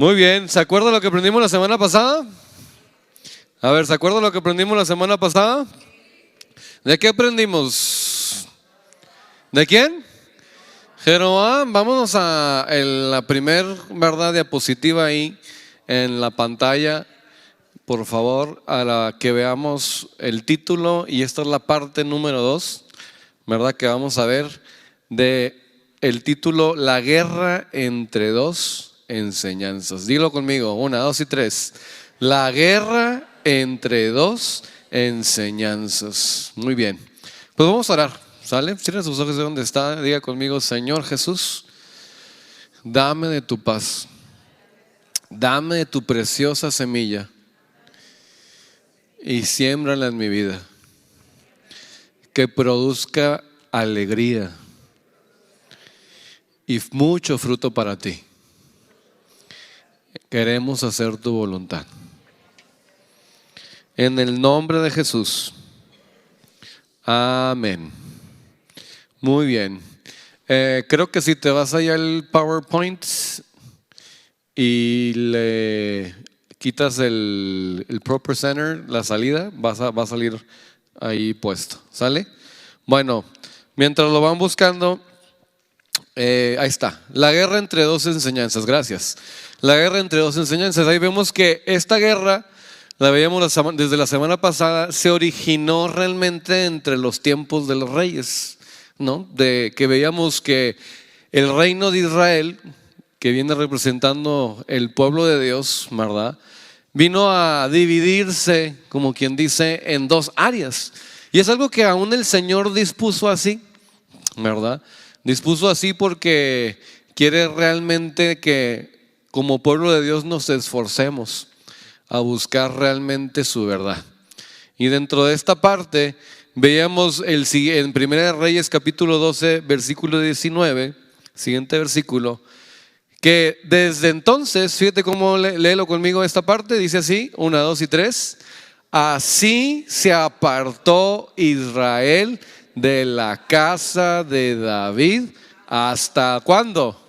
Muy bien, ¿se acuerda lo que aprendimos la semana pasada? A ver, ¿se acuerda lo que aprendimos la semana pasada? ¿De qué aprendimos? ¿De quién? Jeroboam. Vámonos a la primer, ¿verdad?, diapositiva ahí en la pantalla, por favor, a la que veamos el título, y esta es la parte número 2, ¿verdad?, que vamos a ver de el título: La guerra entre dos enseñanzas. Dilo conmigo, 1, 2 y 3. La guerra entre dos enseñanzas. Muy bien, pues vamos a orar, ¿sale? Cierra sus ojos de donde está, diga conmigo: Señor Jesús, dame de tu paz, dame de tu preciosa semilla y siémbrala en mi vida, que produzca alegría y mucho fruto para ti. Queremos hacer tu voluntad. En el nombre de Jesús. Amén. Muy bien. Creo que si te vas allá al PowerPoint y le quitas el Proper Center, la salida, va a salir ahí puesto. ¿Sale? Bueno, mientras lo van buscando, ahí está. La guerra entre dos enseñanzas. Gracias. La guerra entre dos enseñanzas. Ahí vemos que esta guerra, la veíamos desde la semana pasada, se originó realmente entre los tiempos de los reyes, ¿no? De que veíamos que el reino de Israel, que viene representando el pueblo de Dios, ¿verdad?, vino a dividirse, como quien dice, en dos áreas. Y es algo que aún el Señor dispuso así, ¿verdad? Dispuso así porque quiere realmente que como pueblo de Dios nos esforcemos a buscar realmente su verdad. Y dentro de esta parte veíamos en 1 Reyes capítulo 12 versículo 19, siguiente versículo, que desde entonces, fíjate cómo léelo conmigo esta parte, dice así, 1, 2 y 3. Así se apartó Israel de la casa de David. ¿Hasta cuándo?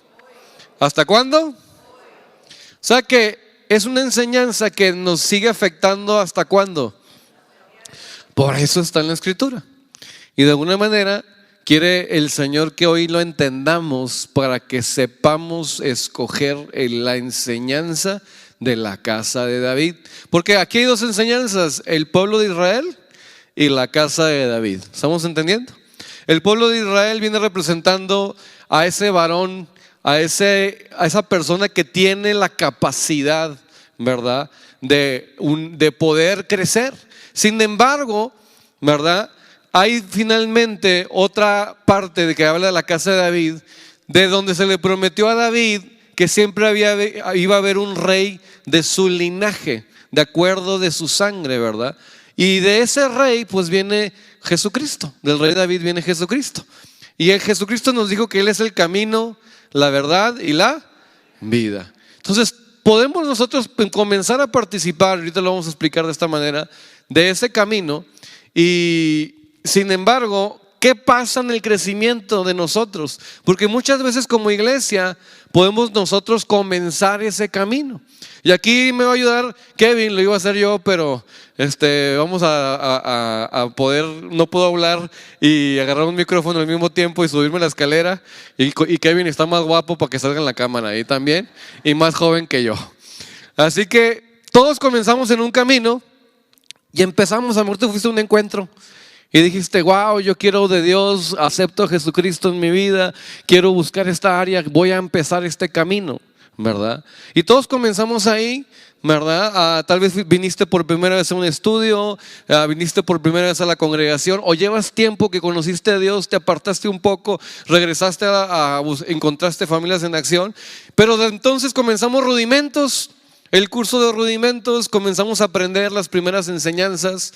¿Hasta cuándo? O sea que es una enseñanza que nos sigue afectando. ¿Hasta cuándo? Por eso está en la Escritura. Y de alguna manera quiere el Señor que hoy lo entendamos para que sepamos escoger la enseñanza de la casa de David. Porque aquí hay dos enseñanzas: el pueblo de Israel y la casa de David. ¿Estamos entendiendo? El pueblo de Israel viene representando a ese varón, a esa persona que tiene la capacidad, ¿verdad?, de poder crecer. Sin embargo, ¿verdad?, hay finalmente otra parte de que habla de la casa de David, de donde se le prometió a David que siempre iba a haber un rey de su linaje, de acuerdo de su sangre, ¿verdad? Y de ese rey pues viene Jesucristo. Del rey David viene Jesucristo. Y Jesucristo nos dijo que Él es el camino, la verdad y la vida. Entonces podemos nosotros comenzar a participar, ahorita lo vamos a explicar de esta manera, de ese camino. Y sin embargo, ¿qué pasa en el crecimiento de nosotros? Porque muchas veces como iglesia podemos nosotros comenzar ese camino. Y aquí me va a ayudar Kevin, lo iba a hacer yo, pero vamos a poder, no puedo hablar y agarrar un micrófono al mismo tiempo y subirme la escalera. Y Kevin está más guapo para que salga en la cámara ahí también, y más joven que yo. Así que todos comenzamos en un camino y empezamos. A lo mejor tú fuiste a un encuentro y dijiste: wow, yo quiero de Dios, acepto a Jesucristo en mi vida, quiero buscar esta área, voy a empezar este camino, ¿verdad? Y todos comenzamos ahí, ¿verdad? Tal vez viniste por primera vez a un estudio, viniste por primera vez a la congregación, o llevas tiempo que conociste a Dios, te apartaste un poco, regresaste encontraste Familias en Acción, pero de entonces comenzamos rudimentos, el curso de rudimentos, comenzamos a aprender las primeras enseñanzas.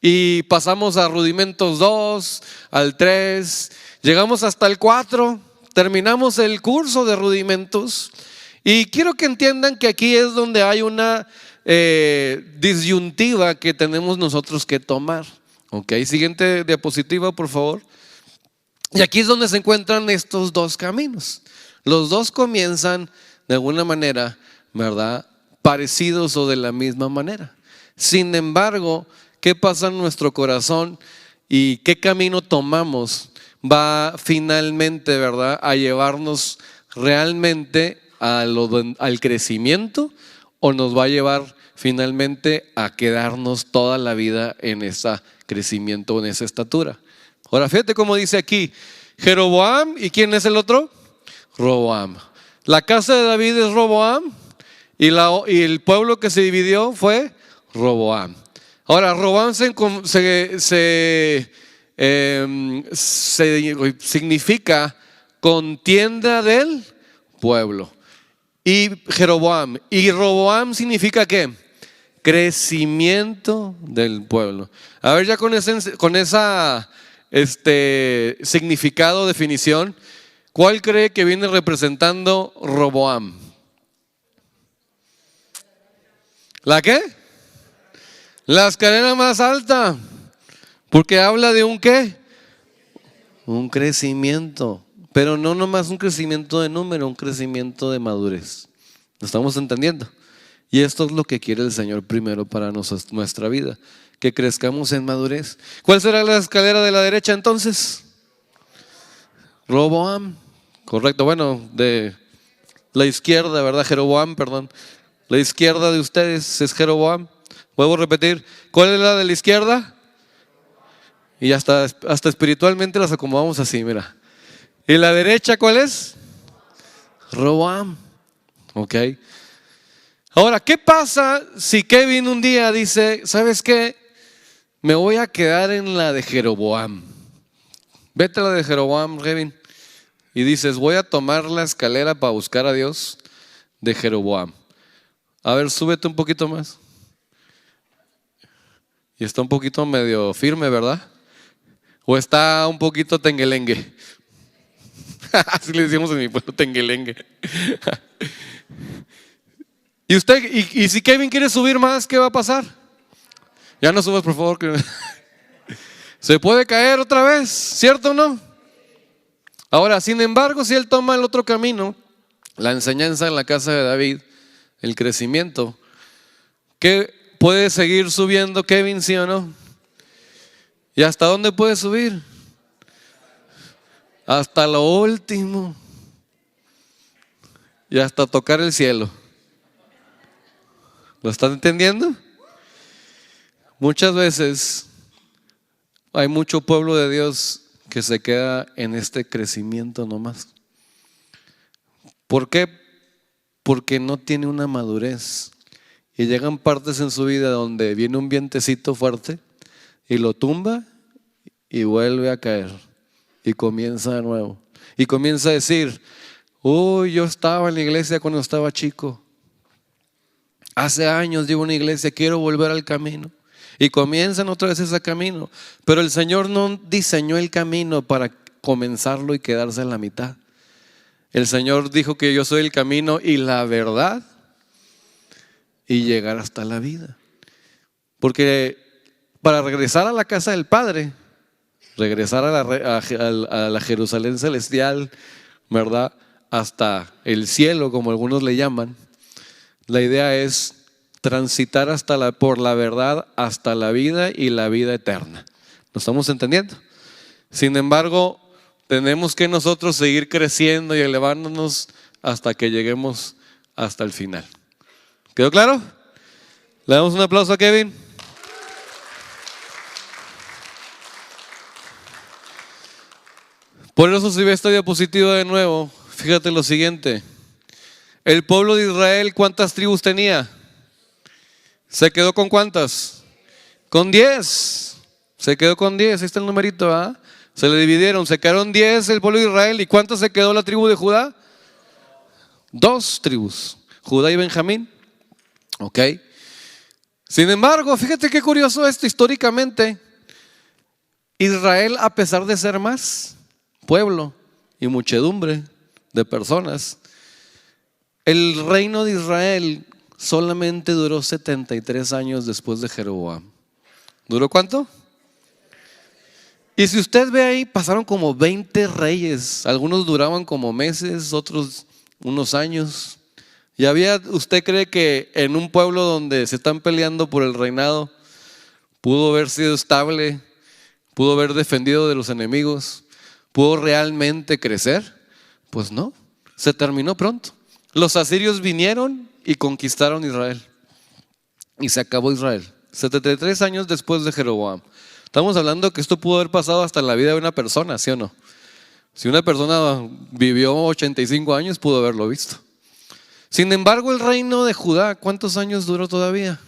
Y pasamos a rudimentos 2, al 3, llegamos hasta el 4, terminamos el curso de rudimentos. Y quiero que entiendan que aquí es donde hay una disyuntiva que tenemos nosotros que tomar. Ok, siguiente diapositiva, por favor. Y aquí es donde se encuentran estos dos caminos. Los dos comienzan de alguna manera, ¿verdad? Parecidos o de la misma manera. Sin embargo, ¿qué pasa en nuestro corazón y qué camino tomamos? Va finalmente, ¿verdad?, a llevarnos realmente al crecimiento, o nos va a llevar finalmente a quedarnos toda la vida en ese crecimiento, en esa estatura. Ahora fíjate cómo dice aquí, Jeroboam, ¿y quién es el otro? Roboam. La casa de David es Roboam y el pueblo que se dividió fue Roboam. Ahora, Roboam significa contienda del pueblo. Y Jeroboam. ¿Y Roboam significa qué? Crecimiento del pueblo. A ver, ya con esa significado, definición, ¿cuál cree que viene representando Roboam? ¿La qué? La escalera más alta. Porque habla de un qué? Un crecimiento. Pero no nomás un crecimiento de número, un crecimiento de madurez. ¿Lo estamos entendiendo? Y esto es lo que quiere el Señor primero para nuestra vida, que crezcamos en madurez. ¿Cuál será la escalera de la derecha entonces? Roboam. Correcto, bueno, de la izquierda, ¿verdad? Jeroboam, perdón. La izquierda de ustedes es Jeroboam. Vuelvo a repetir, ¿cuál es la de la izquierda? Y hasta espiritualmente las acomodamos así, mira. ¿Y la derecha cuál es? Roboam. Ok. Ahora, ¿qué pasa si Kevin un día dice, ¿sabes qué? Me voy a quedar en la de Jeroboam. Vete a la de Jeroboam, Kevin. Y dices, voy a tomar la escalera para buscar a Dios de Jeroboam. A ver, súbete un poquito más. Y está un poquito medio firme, ¿verdad? O está un poquito tenguelengue. Así le decimos en mi pueblo, tenguelengue. Y usted, y si Kevin quiere subir más, ¿qué va a pasar? Ya no subas, por favor. Se puede caer otra vez, ¿cierto o no? Ahora, sin embargo, si él toma el otro camino, la enseñanza en la casa de David, el crecimiento, ¿qué puede seguir subiendo Kevin, sí o no? ¿Y hasta dónde puede subir? Hasta lo último. Y hasta tocar el cielo. ¿Lo están entendiendo? Muchas veces hay mucho pueblo de Dios que se queda en este crecimiento nomás. ¿Por qué? Porque no tiene una madurez. Y llegan partes en su vida donde viene un vientecito fuerte y lo tumba y vuelve a caer. Y comienza de nuevo. Y comienza a decir, uy, yo estaba en la iglesia cuando estaba chico. Hace años llevo una iglesia, quiero volver al camino. Y comienzan otra vez ese camino. Pero el Señor no diseñó el camino para comenzarlo y quedarse en la mitad. El Señor dijo que yo soy el camino y la verdad y llegar hasta la vida. Porque para regresar a la casa del Padre, regresar a la Jerusalén celestial, ¿verdad? Hasta el cielo, como algunos le llaman, la idea es transitar por la verdad hasta la vida y la vida eterna. ¿Lo estamos entendiendo? Sin embargo, tenemos que nosotros seguir creciendo y elevándonos hasta que lleguemos hasta el final. ¿Quedó claro? Le damos un aplauso a Kevin. Por eso, si ves esta diapositiva de nuevo, fíjate lo siguiente. El pueblo de Israel, ¿cuántas tribus tenía? ¿Se quedó con cuántas? Con 10. Se quedó con 10, ahí está el numerito, ¿ah? Se le dividieron, se quedaron 10 el pueblo de Israel. ¿Y cuántas se quedó la tribu de Judá? 2 tribus, Judá y Benjamín. Ok. Sin embargo, fíjate qué curioso esto históricamente. Israel, a pesar de ser más pueblo y muchedumbre de personas, el reino de Israel solamente duró 73 años después de Jeroboam. ¿Duró cuánto? Y si usted ve ahí, pasaron como 20 reyes. Algunos duraban como meses, otros unos años. ¿Usted cree que en un pueblo donde se están peleando por el reinado pudo haber sido estable, pudo haber defendido de los enemigos, pudo realmente crecer? Pues no, se terminó pronto. Los asirios vinieron y conquistaron Israel y se acabó Israel, 73 años después de Jeroboam. Estamos hablando que esto pudo haber pasado hasta en la vida de una persona, ¿sí o no? Si una persona vivió 85 años, pudo haberlo visto. Sin embargo, el reino de Judá, ¿cuántos años duró todavía?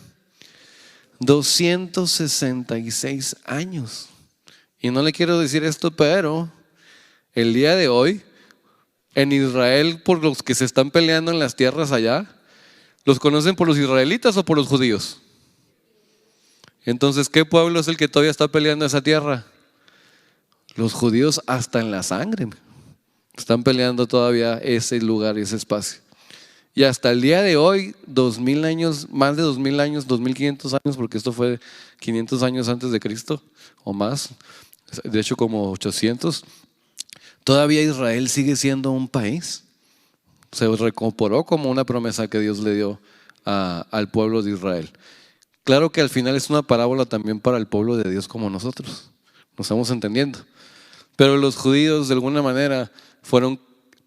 266 años. Y no le quiero decir esto, pero el día de hoy, en Israel, por los que se están peleando en las tierras allá, ¿los conocen por los israelitas o por los judíos? Entonces, ¿qué pueblo es el que todavía está peleando esa tierra? Los judíos hasta en la sangre están peleando todavía ese lugar y ese espacio. Y hasta el día de hoy, 2000 años, más de 2000 años, 2500 años, porque esto fue 500 años antes de Cristo o más, de hecho como 800, todavía Israel sigue siendo un país. Se recuperó como una promesa que Dios le dio al pueblo de Israel. Claro que al final es una parábola también para el pueblo de Dios como nosotros, nos estamos entendiendo. Pero los judíos de alguna manera fueron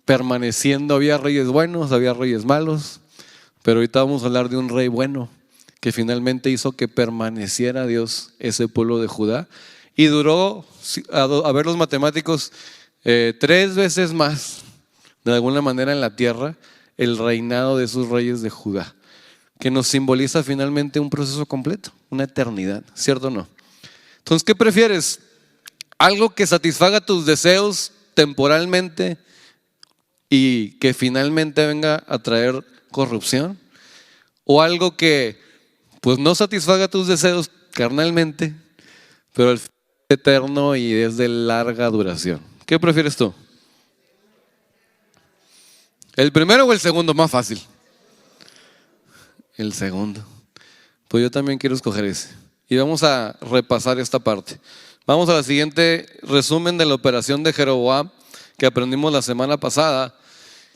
permaneciendo. Había reyes buenos, había reyes malos, pero ahorita vamos a hablar de un rey bueno que finalmente hizo que permaneciera Dios, ese pueblo de Judá, y duró, a ver los matemáticos, 3 veces más de alguna manera en la tierra el reinado de esos reyes de Judá, que nos simboliza finalmente un proceso completo, una eternidad, ¿cierto o no? Entonces, ¿qué prefieres? ¿Algo que satisfaga tus deseos temporalmente y que finalmente venga a traer corrupción? ¿O algo que pues no satisfaga tus deseos carnalmente, pero al fin es eterno y es de larga duración? ¿Qué prefieres tú? ¿El primero o el segundo? Más fácil. El segundo. Pues yo también quiero escoger ese. Y vamos a repasar esta parte. Vamos a la siguiente resumen de la operación de Jeroboam que aprendimos la semana pasada.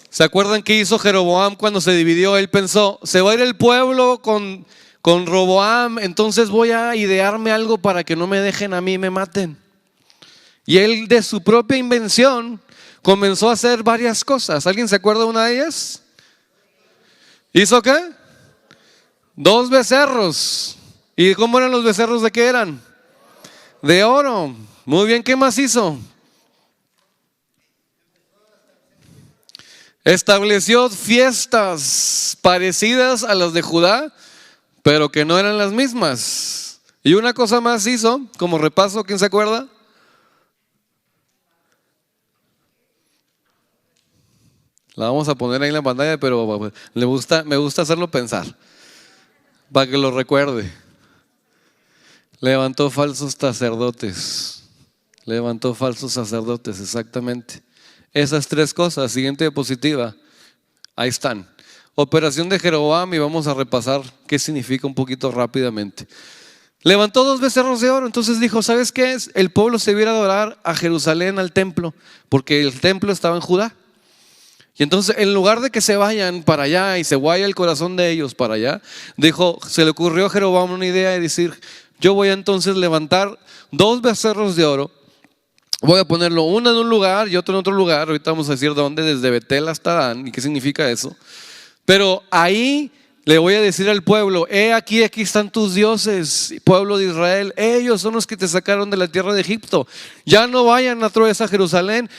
¿Se acuerdan qué hizo Jeroboam cuando se dividió? Él pensó, se va a ir el pueblo con Roboam, entonces voy a idearme algo para que no me dejen a mí y me maten. Y él de su propia invención comenzó a hacer varias cosas. ¿Alguien se acuerda de una de ellas? ¿Hizo qué? 2 becerros. ¿Y cómo eran los becerros? ¿De qué eran? De oro. Muy bien, ¿qué más hizo? Estableció fiestas parecidas a las de Judá, pero que no eran las mismas. Y una cosa más hizo, como repaso, ¿quién se acuerda? La vamos a poner ahí en la pantalla, pero me gusta hacerlo pensar, para que lo recuerde. Levantó falsos sacerdotes. Levantó falsos sacerdotes, exactamente. Esas 3 cosas, siguiente diapositiva, ahí están. Operación de Jeroboam, y vamos a repasar qué significa un poquito rápidamente. Levantó 2 becerros de oro, entonces dijo, ¿sabes qué es? El pueblo se viera a adorar a Jerusalén, al templo, porque el templo estaba en Judá. Y entonces en lugar de que se vayan para allá y se vaya el corazón de ellos para allá, se le ocurrió a Jeroboam una idea de decir, yo voy a entonces levantar 2 becerros de oro, voy a ponerlo uno en un lugar y otro en otro lugar, ahorita vamos a decir dónde, desde Betel hasta Dan, y qué significa eso. Pero ahí le voy a decir al pueblo, aquí están tus dioses, pueblo de Israel, ellos son los que te sacaron de la tierra de Egipto. Ya no vayan otra vez a Jerusalén,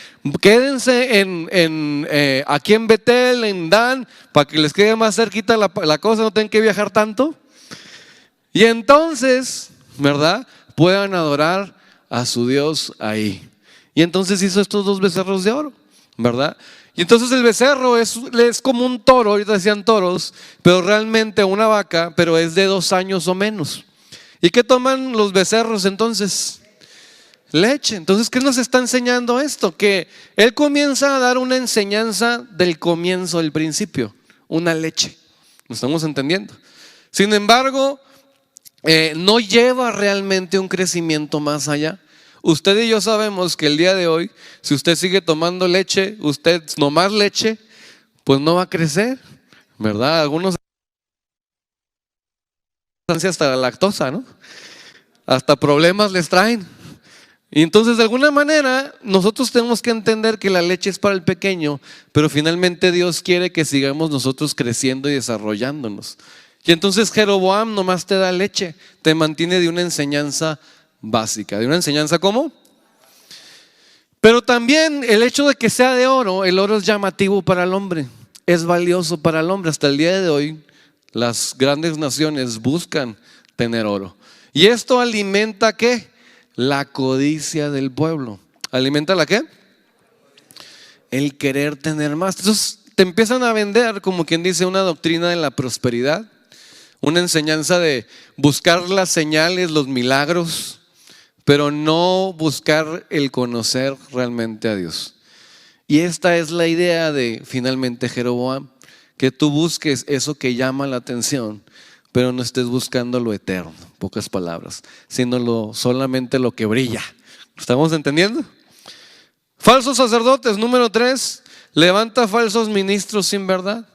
quédense aquí en Betel, en Dan, para que les quede más cerquita la cosa, no tengan que viajar tanto. Y entonces, ¿verdad? Puedan adorar a su Dios ahí. Y entonces hizo estos 2 becerros de oro, ¿verdad? Y entonces el becerro es como un toro, ahorita decían toros, pero realmente una vaca, pero es de 2 años o menos. ¿Y qué toman los becerros entonces? Leche. Entonces, ¿qué nos está enseñando esto? Que él comienza a dar una enseñanza del comienzo, del principio, una leche. ¿Lo estamos entendiendo? Sin embargo, no lleva realmente un crecimiento más allá. Usted y yo sabemos que el día de hoy, si usted sigue tomando leche, usted nomás leche, pues no va a crecer, ¿verdad? Algunos hasta la lactosa, ¿no? Hasta problemas les traen. Y entonces de alguna manera nosotros tenemos que entender que la leche es para el pequeño, pero finalmente Dios quiere que sigamos nosotros creciendo y desarrollándonos. Y entonces Jeroboam nomás te da leche, te mantiene de una enseñanza básica. ¿De una enseñanza cómo? Pero también el hecho de que sea de oro, el oro es llamativo para el hombre, es valioso para el hombre. Hasta el día de hoy las grandes naciones buscan tener oro. ¿Y esto alimenta qué? La codicia del pueblo. ¿Alimenta la qué? El querer tener más. Entonces te empiezan a vender, como quien dice, una doctrina de la prosperidad, una enseñanza de buscar las señales, los milagros, pero no buscar el conocer realmente a Dios. Y esta es la idea de finalmente Jeroboam, que tú busques eso que llama la atención, pero no estés buscando lo eterno, pocas palabras, sino solamente lo que brilla. ¿Estamos entendiendo? Falsos sacerdotes, número 3, levanta falsos ministros sin verdad.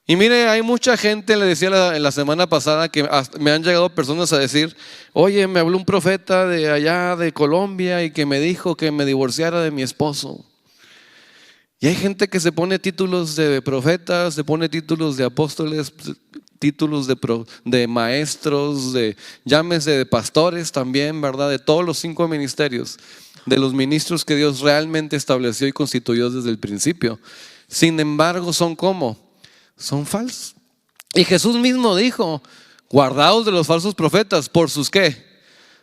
Y mire, hay mucha gente, le decía la semana pasada, que me han llegado personas a decir: oye, me habló un profeta de allá de Colombia y que me dijo que me divorciara de mi esposo. Y hay gente que se pone títulos de profetas, se pone títulos de apóstoles, títulos de maestros, llámese de pastores también, ¿verdad? De todos los 5 ministerios, de los ministros que Dios realmente estableció y constituyó desde el principio. Sin embargo, ¿son cómo? Son falsos. Y Jesús mismo dijo: guardaos de los falsos profetas, ¿por sus qué?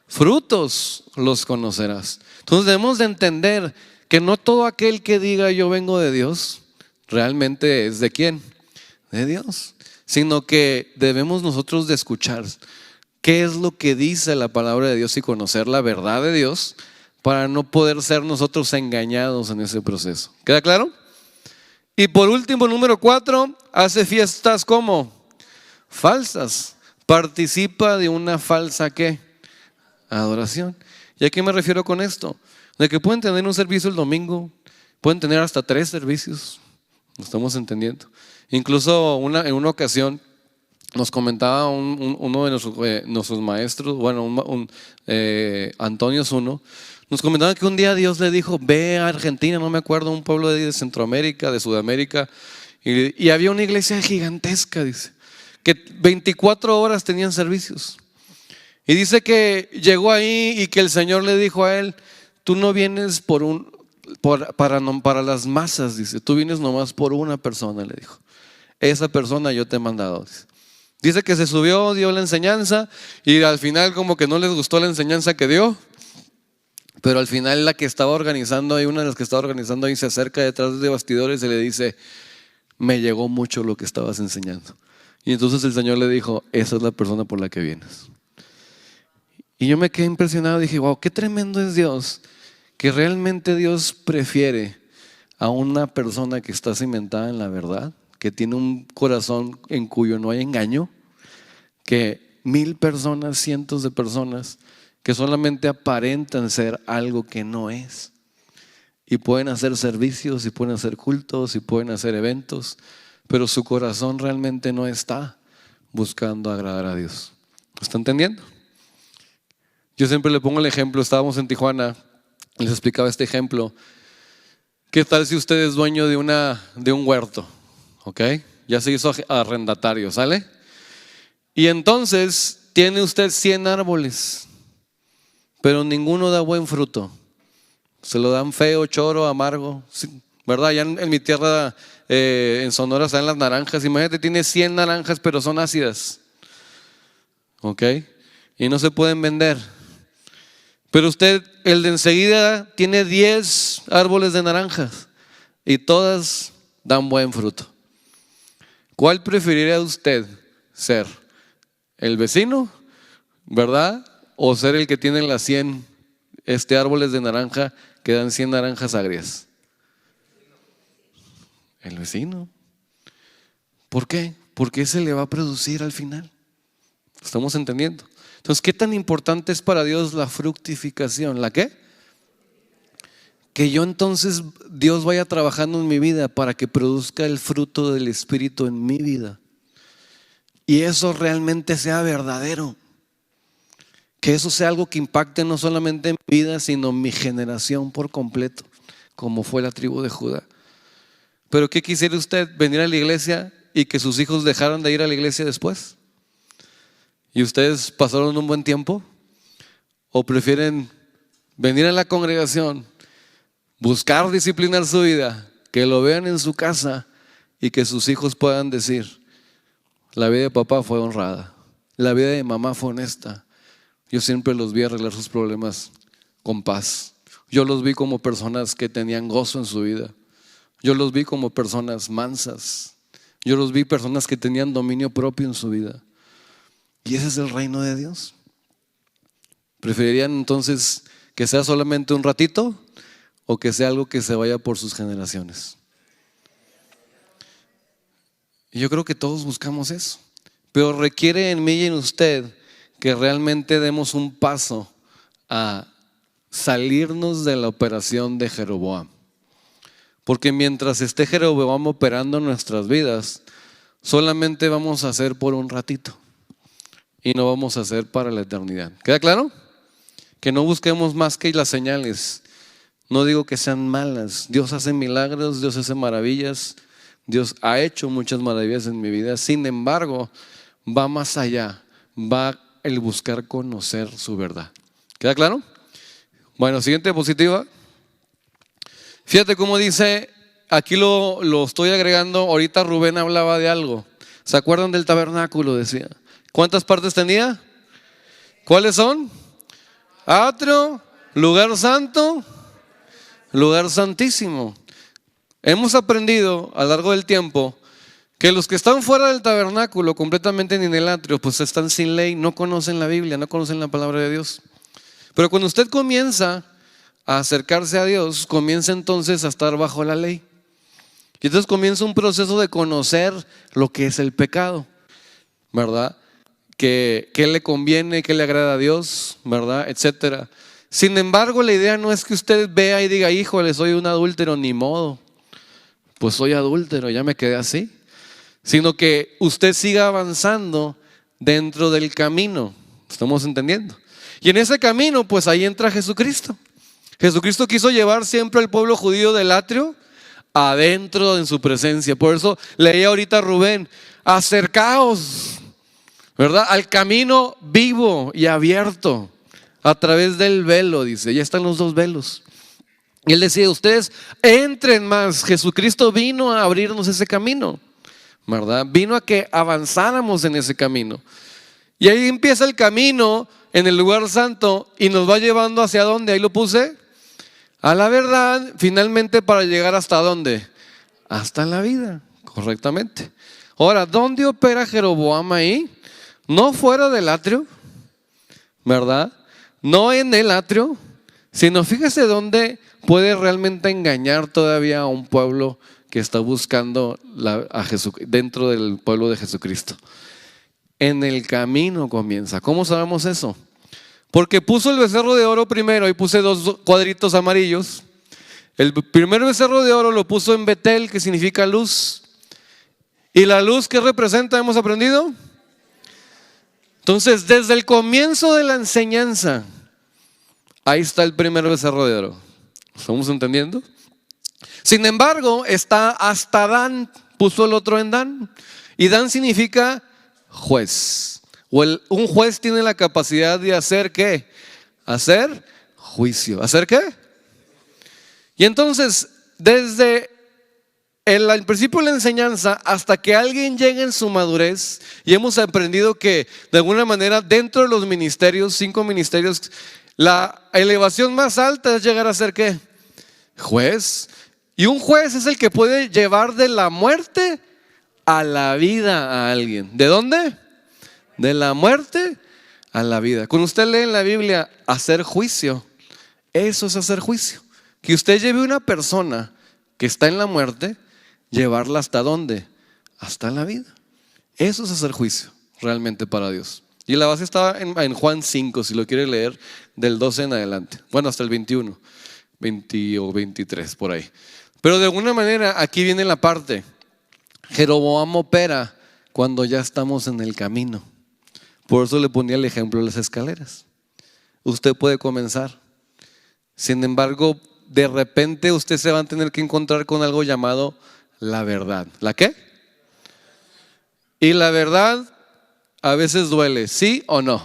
Frutos los conocerás. Entonces debemos de entender que no todo aquel que diga yo vengo de Dios, realmente es de quién, de Dios, sino que debemos nosotros de escuchar qué es lo que dice la palabra de Dios y conocer la verdad de Dios para no poder ser nosotros engañados en ese proceso. ¿Queda claro? Y por último, número 4, hace fiestas como falsas, participa de una falsa ¿qué? Adoración. ¿Y a qué me refiero con esto? De que pueden tener un servicio el domingo, pueden tener hasta 3 servicios, lo estamos entendiendo. Incluso en una ocasión nos comentaba uno de nuestros maestros, bueno, Antonio Zuno, nos comentaba que un día Dios le dijo: ve a Argentina, no me acuerdo, un pueblo de Centroamérica, de Sudamérica, y había una iglesia gigantesca, dice, que 24 horas tenían servicios. Y dice que llegó ahí y que el Señor le dijo a él: tú no vienes para las masas, dice, tú vienes nomás por una persona, le dijo. Esa persona yo te he mandado. Dice que se subió, dio la enseñanza y al final como que no les gustó la enseñanza que dio, pero al final la que estaba organizando ahí, una de las que estaba organizando ahí, se acerca detrás de bastidores y le dice: me llegó mucho lo que estabas enseñando. Y entonces el Señor le dijo: esa es la persona por la que vienes. Y yo me quedé impresionado, dije: wow, qué tremendo es Dios, que realmente Dios prefiere a una persona que está cimentada en la verdad, que tiene un corazón en cuyo no hay engaño, que 1000 personas, cientos de personas que solamente aparentan ser algo que no es. Y pueden hacer servicios, y pueden hacer cultos, y pueden hacer eventos, pero su corazón realmente no está buscando agradar a Dios. ¿Está entendiendo? Yo siempre le pongo el ejemplo, estábamos en Tijuana, les explicaba este ejemplo. ¿Qué tal si usted es dueño de un huerto? ¿Ok? Ya se hizo arrendatario, ¿sale? Y entonces tiene usted 100 árboles, pero ninguno da buen fruto. Se lo dan feo, choro, amargo, ¿verdad? Ya en mi tierra, en Sonora, están las naranjas. Imagínate, tiene 100 naranjas, pero son ácidas. ¿Ok? Y no se pueden vender. Pero usted, el de enseguida, tiene 10 árboles de naranjas y todas dan buen fruto. ¿Cuál preferiría usted ser? ¿El vecino, verdad? ¿O ser el que tiene las 100 árboles de naranja que dan 100 naranjas agrias? El vecino. ¿Por qué? Porque ese le va a producir al final. ¿Estamos entendiendo? Entonces, ¿qué tan importante es para Dios la fructificación? ¿La qué? que yo entonces Dios vaya trabajando en mi vida para que produzca el fruto del Espíritu en mi vida. Y eso realmente sea verdadero. Que eso sea algo que impacte no solamente en mi vida, sino mi generación por completo, como fue la tribu de Judá. Pero ¿qué quisiera usted? ¿Venir a la iglesia y que sus hijos dejaran de ir a la iglesia después? ¿Y ustedes pasaron un buen tiempo? ¿O prefieren venir a la congregación, buscar disciplinar su vida, que lo vean en su casa y que sus hijos puedan decir: la vida de papá fue honrada, la vida de mamá fue honesta, yo siempre los vi arreglar sus problemas con paz, yo los vi como personas que tenían gozo en su vida, yo los vi como personas mansas, yo los vi personas que tenían dominio propio en su vida? Y ese es el reino de Dios. ¿Preferirían entonces que sea solamente un ratito o que sea algo que se vaya por sus generaciones? Y yo creo que todos buscamos eso, pero requiere en mí y en usted que realmente demos un paso a salirnos de la operación de Jeroboam. Porque mientras esté Jeroboam operando en nuestras vidas, solamente vamos a hacer por un ratito y no vamos a hacer para la eternidad. ¿Queda claro? Que no busquemos más que las señales. No digo que sean malas. Dios hace milagros, Dios hace maravillas, Dios ha hecho muchas maravillas en mi vida. Sin embargo, va más allá, va el buscar conocer su verdad. ¿Queda claro? Bueno, siguiente diapositiva. Fíjate cómo dice, aquí lo estoy agregando. Ahorita Rubén hablaba de algo. ¿Se acuerdan del tabernáculo? Decía. ¿Cuántas partes tenía? ¿Cuáles son? Atrio, lugar santo, lugar santísimo. Hemos aprendido a lo largo del tiempo que los que están fuera del tabernáculo, completamente ni en el atrio, pues están sin ley, no conocen la Biblia, no conocen la palabra de Dios. Pero cuando usted comienza a acercarse a Dios, comienza entonces a estar bajo la ley. Y entonces comienza un proceso de conocer lo que es el pecado, ¿verdad? ¿Qué le conviene, qué le agrada a Dios, ¿verdad? Etcétera. Sin embargo, la idea no es que usted vea y diga: híjole, soy un adúltero, ni modo, pues soy adúltero, ya me quedé así. Sino que usted siga avanzando dentro del camino. ¿Estamos entendiendo? Y en ese camino, pues ahí entra Jesucristo. Jesucristo quiso llevar siempre al pueblo judío del atrio adentro en su presencia. Por eso leía ahorita a Rubén: acercaos, ¿verdad?, al camino vivo y abierto a través del velo. Dice, ya están los dos velos. Y él decía: ustedes entren más. Jesucristo vino a abrirnos ese camino, ¿verdad? Vino a que avanzáramos en ese camino. Y ahí empieza el camino en el lugar santo y nos va llevando hacia dónde. Ahí lo puse. A la verdad, finalmente, para llegar hasta dónde. Hasta la vida, correctamente. Ahora, ¿dónde opera Jeroboam ahí? No fuera del atrio, ¿verdad? No en el atrio, sino fíjese dónde puede realmente engañar todavía a un pueblo que está buscando a Jesús, dentro del pueblo de Jesucristo. En el camino comienza. ¿Cómo sabemos eso? Porque puso el becerro de oro primero, y puse dos cuadritos amarillos. El primer becerro de oro lo puso en Betel, que significa luz. ¿Y la luz qué representa? ¿Hemos aprendido? Entonces, desde el comienzo de la enseñanza, ahí está el primer becerro de oro. ¿Estamos entendiendo? Sin embargo, está hasta Dan, puso el otro en Dan. Y Dan significa juez. Un juez tiene la capacidad de hacer ¿qué? Hacer juicio. ¿Hacer qué? Y entonces, desde el principio de la enseñanza hasta que alguien llegue en su madurez, y hemos aprendido que de alguna manera dentro de los ministerios, 5 ministerios, la elevación más alta es llegar a ser ¿qué? Juez. Y un juez es el que puede llevar de la muerte a la vida a alguien. ¿De dónde? De la muerte a la vida. Cuando usted lee en la Biblia hacer juicio, eso es hacer juicio. Que usted lleve a una persona que está en la muerte, llevarla hasta dónde? Hasta la vida. Eso es hacer juicio realmente para Dios. Y la base está en Juan 5, si lo quiere leer, del 12 en adelante. Bueno, hasta el 21. 20 o 23 por ahí. Pero de alguna manera aquí viene la parte. Jeroboam opera cuando ya estamos en el camino. Por eso le ponía el ejemplo de las escaleras. Usted puede comenzar. Sin embargo, de repente usted se va a tener que encontrar con algo llamado la verdad. ¿La qué? Y la verdad a veces duele, ¿sí o no?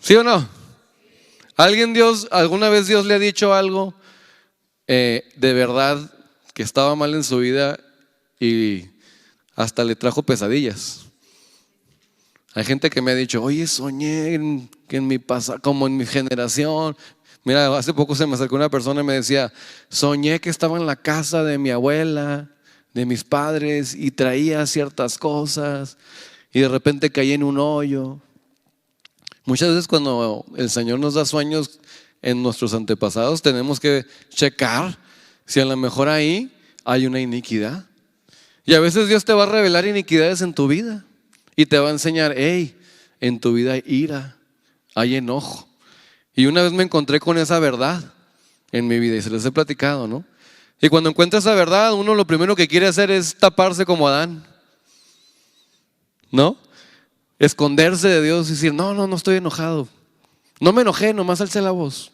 ¿Sí o no? ¿Alguna vez Dios le ha dicho algo de verdad que estaba mal en su vida y hasta le trajo pesadillas? Hay gente que me ha dicho, oye, soñé que en mi pasado, como en mi generación. Mira, hace poco se me acercó una persona y me decía, soñé que estaba en la casa de mi abuela, de mis padres, y traía ciertas cosas y de repente caí en un hoyo. Muchas veces cuando el Señor nos da sueños en nuestros antepasados, tenemos que checar si a lo mejor ahí hay una iniquidad. Y a veces Dios te va a revelar iniquidades en tu vida y te va a enseñar, hey, en tu vida hay ira, hay enojo. Y una vez me encontré con esa verdad en mi vida y se les he platicado, ¿no? Y cuando encuentra esa verdad, uno lo primero que quiere hacer es taparse como Adán, ¿no? Esconderse de Dios y decir, no estoy enojado. No me enojé, nomás alcé la voz.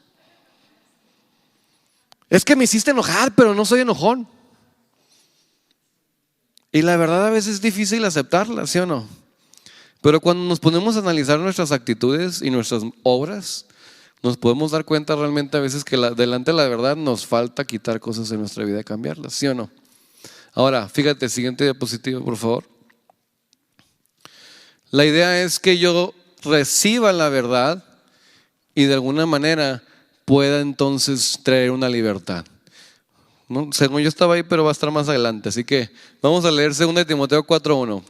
Es que me hiciste enojar, pero no soy enojón. Y la verdad a veces es difícil aceptarla, ¿sí o no? Pero cuando nos ponemos a analizar nuestras actitudes y nuestras obras, nos podemos dar cuenta realmente a veces que delante de la verdad nos falta quitar cosas en nuestra vida y cambiarlas, ¿sí o no? Ahora, fíjate, siguiente diapositiva, por favor. La idea es que yo reciba la verdad y de alguna manera pueda entonces traer una libertad, ¿no? Según yo estaba ahí, pero va a estar más adelante. Así que vamos a leer 2 Timoteo 4:1.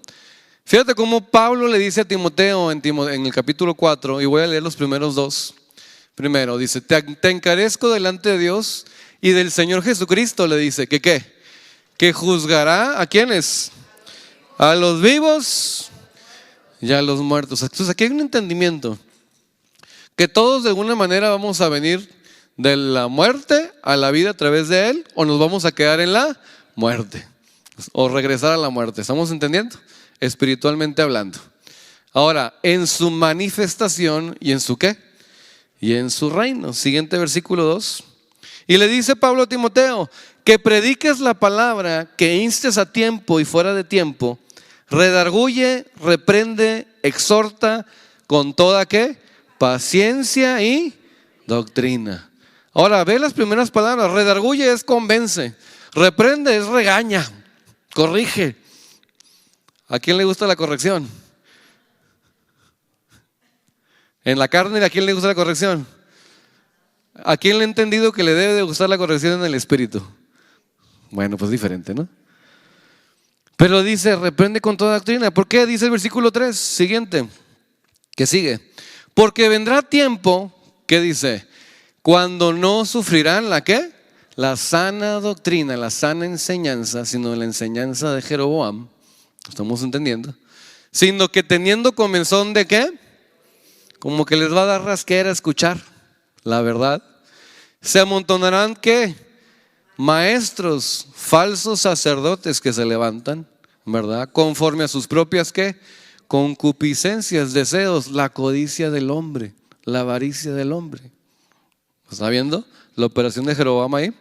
Fíjate cómo Pablo le dice a Timoteo en el capítulo 4, y voy a leer los primeros dos. Primero dice, te encarezco delante de Dios y del Señor Jesucristo, le dice, ¿que qué? Que juzgará ¿a quiénes? A los vivos y a los muertos. Entonces aquí hay un entendimiento, que todos de alguna manera vamos a venir de la muerte a la vida a través de Él, o nos vamos a quedar en la muerte, o regresar a la muerte. ¿Estamos entendiendo? Espiritualmente hablando. Ahora, en su manifestación y en su ¿qué? Y en su reino. Siguiente versículo 2. Y le dice Pablo a Timoteo, que prediques la palabra, que instes a tiempo y fuera de tiempo, redarguye, reprende, exhorta con toda ¿qué? Paciencia y doctrina. Ahora, ve las primeras palabras. Redarguye es convence, reprende es regaña, corrige. ¿A quién le gusta la corrección? En la carne, ¿a quién le gusta la corrección? ¿A quién le ha entendido que le debe de gustar la corrección en el espíritu? Bueno, pues diferente, ¿no? Pero dice, reprende con toda doctrina. ¿Por qué? Dice el versículo 3, siguiente, que sigue. Porque vendrá tiempo, ¿qué dice? Cuando no sufrirán la ¿qué? La sana doctrina, la sana enseñanza, sino la enseñanza de Jeroboam. ¿Estamos entendiendo? Sino que teniendo comezón de ¿qué? Como que les va a dar rasquera escuchar la verdad. Se amontonarán ¿qué? Maestros, falsos sacerdotes que se levantan, ¿verdad? Conforme a sus propias ¿qué? Concupiscencias, deseos, la codicia del hombre, la avaricia del hombre. ¿Está viendo la operación de Jeroboam ahí?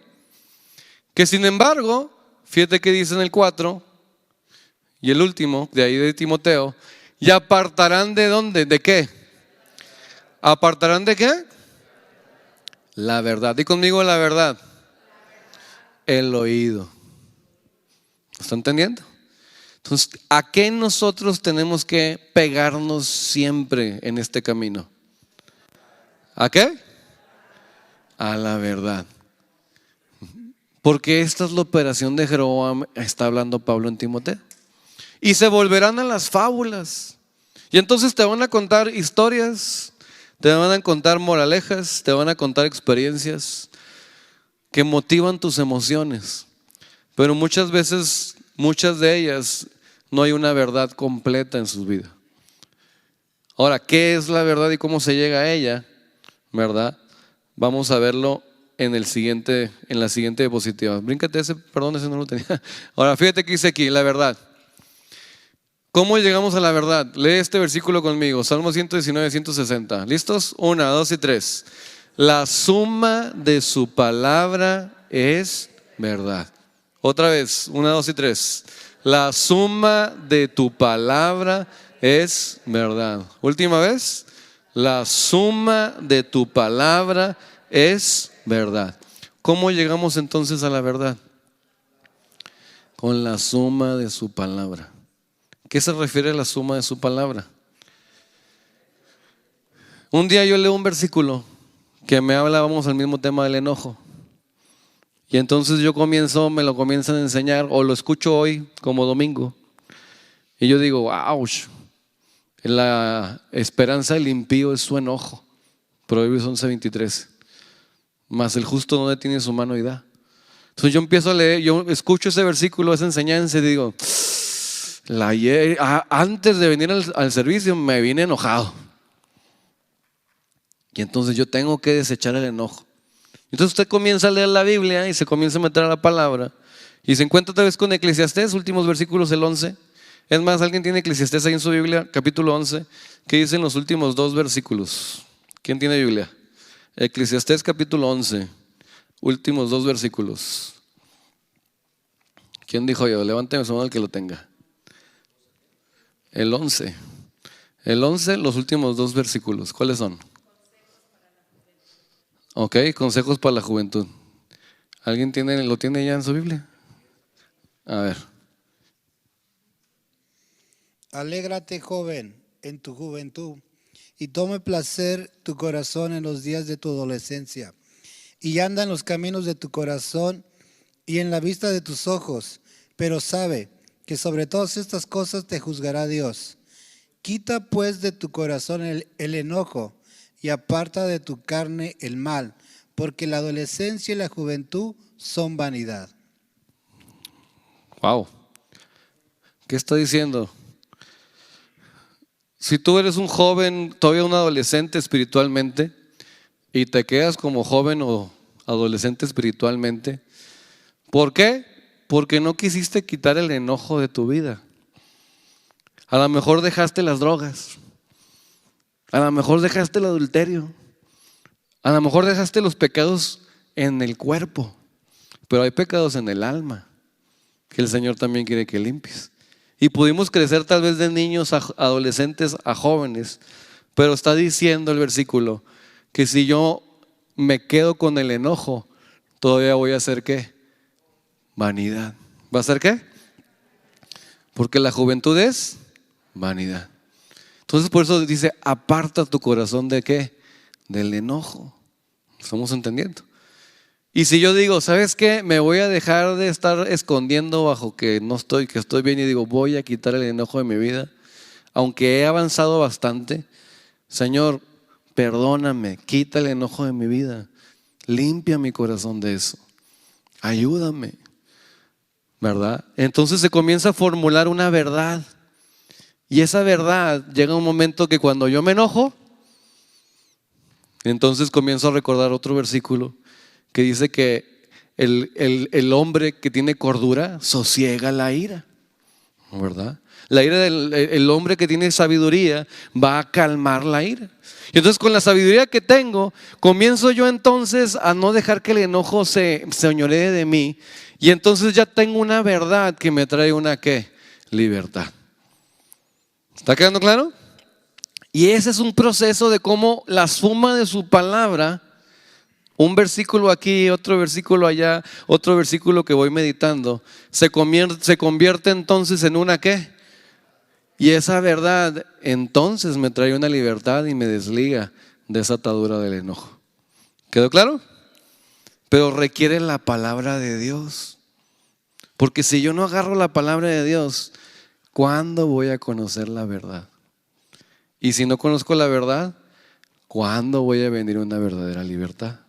Que sin embargo, fíjate que dice en el 4 y el último, de ahí de Timoteo, y apartarán ¿de dónde? ¿De qué? ¿Apartarán de qué? La verdad. Di conmigo la verdad. El oído. ¿Está entendiendo? Entonces, ¿a qué nosotros tenemos que pegarnos siempre en este camino? ¿A qué? A la verdad. Porque esta es la operación de Jeroboam, está hablando Pablo en Timoteo. Y se volverán a las fábulas. Y entonces te van a contar historias, te van a contar moralejas, te van a contar experiencias que motivan tus emociones. Pero muchas veces, muchas de ellas, no hay una verdad completa en sus vidas. Ahora, ¿qué es la verdad y cómo se llega a ella? ¿Verdad? Vamos a verlo en la siguiente diapositiva. Bríncate ese, perdón, ese no lo tenía. Ahora, fíjate que dice aquí, la verdad. ¿Cómo llegamos a la verdad? Lee este versículo conmigo, Salmo 119, 160. ¿Listos? 1, 2 y 3. La suma de su palabra es verdad. Otra vez, 1, 2 y 3. La suma de tu palabra es verdad. Última vez. La suma de tu palabra es verdad. ¿Cómo llegamos entonces a la verdad? Con la suma de su palabra. ¿Qué se refiere a la suma de su palabra? Un día yo leo un versículo que me habla, vamos al mismo tema del enojo. Y entonces me lo comienzan a enseñar, o lo escucho hoy como domingo. Y yo digo, ¡ouch! La esperanza del impío es su enojo. Proverbios 11:23. Mas el justo no detiene su mano y da. Entonces yo empiezo a leer, yo escucho ese versículo, esa enseñanza y digo, antes de venir al servicio me vine enojado. Y entonces yo tengo que desechar el enojo. Entonces usted comienza a leer la Biblia y se comienza a meter a la palabra. Y se encuentra otra vez con Eclesiastés, últimos versículos, el 11. Es más, ¿alguien tiene Eclesiastés ahí en su Biblia? Capítulo 11. ¿Qué dicen los últimos 2 versículos? ¿Quién tiene Biblia? Eclesiastés capítulo 11. Últimos 2 versículos. ¿Quién dijo yo? Levánteme su mano el que lo tenga. El 11. El 11, los últimos 2 versículos. ¿Cuáles son? Ok, consejos para la juventud. ¿Alguien lo tiene ya en su Biblia? A ver. Alégrate, joven, en tu juventud, y tome placer tu corazón en los días de tu adolescencia, y anda en los caminos de tu corazón y en la vista de tus ojos, pero sabe que sobre todas estas cosas te juzgará Dios. Quita pues de tu corazón el enojo y aparta de tu carne el mal, porque la adolescencia y la juventud son vanidad. Wow. ¿Qué está diciendo? Si tú eres un joven, todavía un adolescente espiritualmente, y te quedas como joven o adolescente espiritualmente, ¿por qué? Porque no quisiste quitar el enojo de tu vida. A lo mejor dejaste las drogas, a lo mejor dejaste el adulterio, a lo mejor dejaste los pecados en el cuerpo, pero hay pecados en el alma que el Señor también quiere que limpies. Y pudimos crecer tal vez de niños a adolescentes a jóvenes, pero está diciendo el versículo que si yo me quedo con el enojo, todavía voy a hacer ¿qué? Vanidad. ¿Va a ser qué? Porque la juventud es vanidad. Entonces por eso dice, aparta tu corazón ¿de qué? Del enojo. ¿Estamos entendiendo? Y si yo digo, ¿sabes qué? Me voy a dejar de estar escondiendo bajo que estoy bien, y digo, voy a quitar el enojo de mi vida, aunque he avanzado bastante. Señor, perdóname, quita el enojo de mi vida, limpia mi corazón de eso, ayúdame, ¿verdad? Entonces se comienza a formular una verdad, y esa verdad llega un momento que cuando yo me enojo, entonces comienzo a recordar otro versículo que dice que el hombre que tiene cordura sosiega la ira, ¿verdad? La ira el hombre que tiene sabiduría va a calmar la ira. Y entonces con la sabiduría que tengo, comienzo yo entonces a no dejar que el enojo se señoree de mí. Y entonces ya tengo una verdad que me trae una ¿qué? Libertad. ¿Está quedando claro? Y ese es un proceso de cómo la suma de su palabra, un versículo aquí, otro versículo allá, otro versículo que voy meditando, se convierte entonces en una ¿qué? Y esa verdad entonces me trae una libertad y me desliga de esa atadura del enojo. ¿Quedó claro? Pero requiere la palabra de Dios. Porque si yo no agarro la palabra de Dios, ¿cuándo voy a conocer la verdad? Y si no conozco la verdad, ¿cuándo voy a venir una verdadera libertad?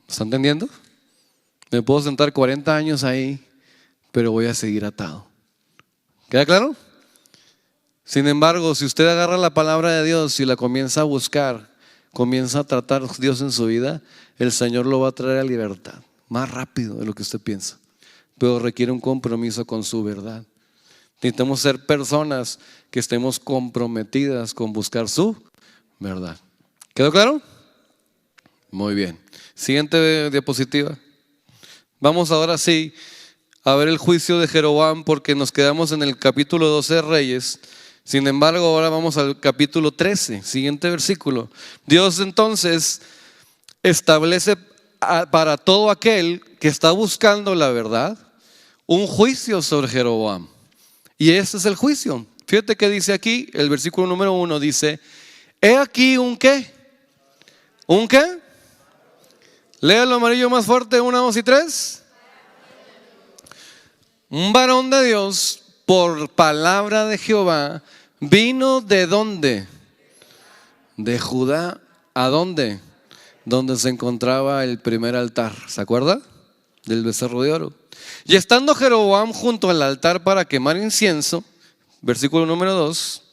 ¿Está entendiendo? Me puedo sentar 40 años ahí, pero voy a seguir atado. ¿Queda claro? Sin embargo, si usted agarra la palabra de Dios y la comienza a buscar, comienza a tratar Dios en su vida, el Señor lo va a traer a libertad, más rápido de lo que usted piensa. Pero requiere un compromiso con su verdad. Necesitamos ser personas que estemos comprometidas con buscar su verdad. ¿Quedó claro? Muy bien. Siguiente diapositiva. Vamos ahora sí a ver el juicio de Jeroboam, porque nos quedamos en el capítulo 12 de Reyes. Sin embargo, ahora vamos al capítulo 13, siguiente versículo. Dios entonces establece para todo aquel que está buscando la verdad un juicio sobre Jeroboam. Y este es el juicio. Fíjate que dice aquí, el versículo número 1 dice: he aquí un ¿qué? ¿Un qué? Léalo amarillo más fuerte, 1, 2 y 3. Un varón de Dios, por palabra de Jehová, vino ¿de dónde? De Judá. ¿A dónde? Donde se encontraba el primer altar. ¿Se acuerda? Del becerro de oro. Y estando Jeroboam junto al altar para quemar incienso, versículo número 2.